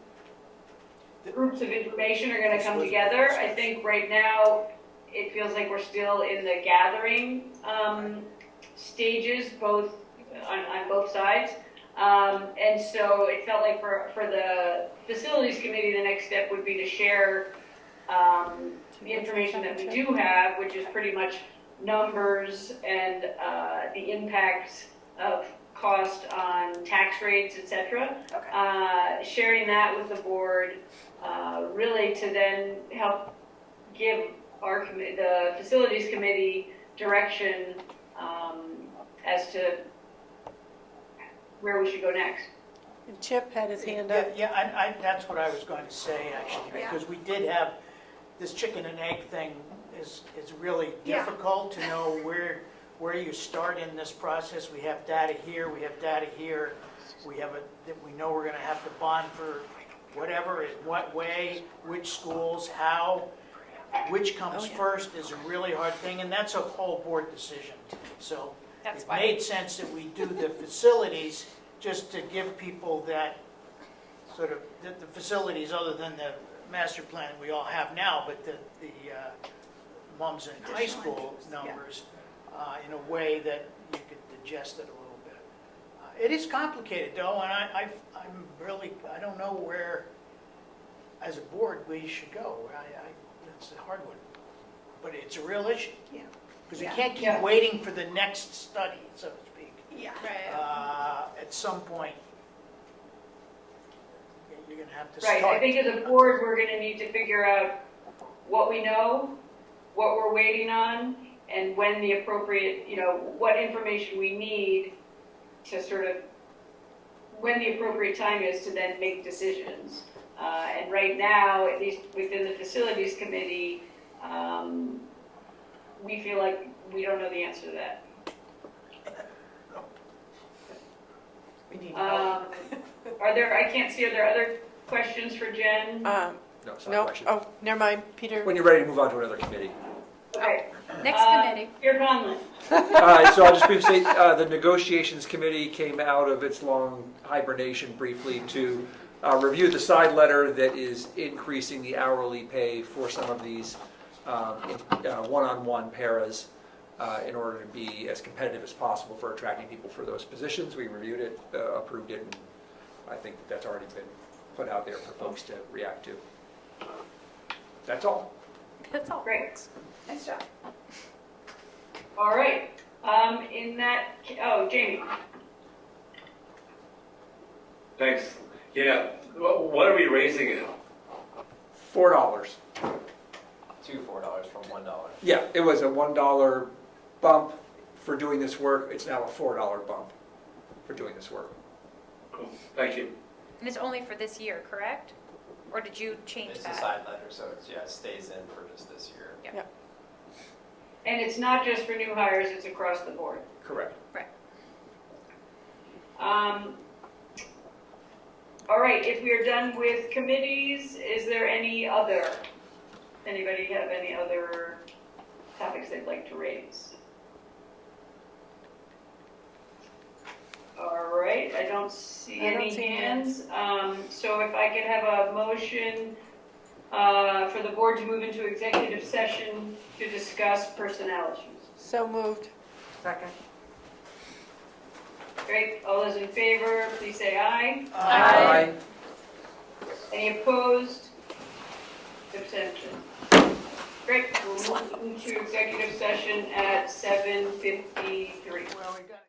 groups of information are gonna come together. I think right now, it feels like we're still in the gathering stages, both on both sides. And so it felt like for the facilities committee, the next step would be to share the information that we do have, which is pretty much numbers and the impact of cost on tax rates, et cetera. Okay. Sharing that with the board, really to then help give the facilities committee direction as to where we should go next. And Chip had his hand up. Yeah, that's what I was going to say, actually, Yeah. because we did have, this chicken and egg thing is really Yeah. difficult to know where you start in this process. We have data here, we have data here, we know we're gonna have to bond for whatever, in what way, which schools, how, which comes first is a really hard thing, and that's a whole board decision. So That's it why. made sense that we do the facilities, just to give people that sort of, the facilities other than the master plan we all have now, but the mums and high Additional school entries, numbers in a way that you could digest it a little bit. It is complicated though, and I don't know where, as a board, we should go. It's a hard one, but it's a real issue. Yeah. Because we Yeah. can't keep Yeah. waiting for the next study, so to speak. Yeah. Right. At some point, you're going to have to Right, I start. think as a board, we're gonna need to figure out what we know, what we're waiting on, and when the appropriate, you know, what information we need to sort of, when the appropriate time is to then make decisions. And right now, at least within the facilities committee, we feel like we don't know the answer to that. Are there, I can't see, are there other questions for Jen? No, it's not a No, question. oh, never mind, Peter. When you're ready to move on to another committee. Okay. Next committee. Your Conlon. So I'll just briefly say, the negotiations committee came out of its long hibernation briefly to review the side letter that is increasing the hourly pay for some of these one-on-one paras in order to be as competitive as possible for attracting people for those positions. We reviewed it, approved it, and I think that's already been put out there for folks to react to. That's all. That's all. Great. Nice job. All right. In that, Jamie. Thanks. Yeah, what are we raising it? $4. $4 from $1. Yeah, it was a $1 bump for doing this work. It's now a $4 bump for doing this work. Cool. Thank you. And it's only for this year, correct? Or did you change It's a that? side letter, so it's, it stays in for just this year. And it's not just for new hires, it's across the board. Correct. All right, if we are done with committees, is there anybody have any other topics they'd like to raise? All right, I don't see any hands. So if I could have a motion for the board to move into executive session to discuss personnel issues. So moved. Second. Great, all those in favor, please say aye. Aye. Any opposed? Abstention. Great, we'll move into executive session at 7:53. Well, we got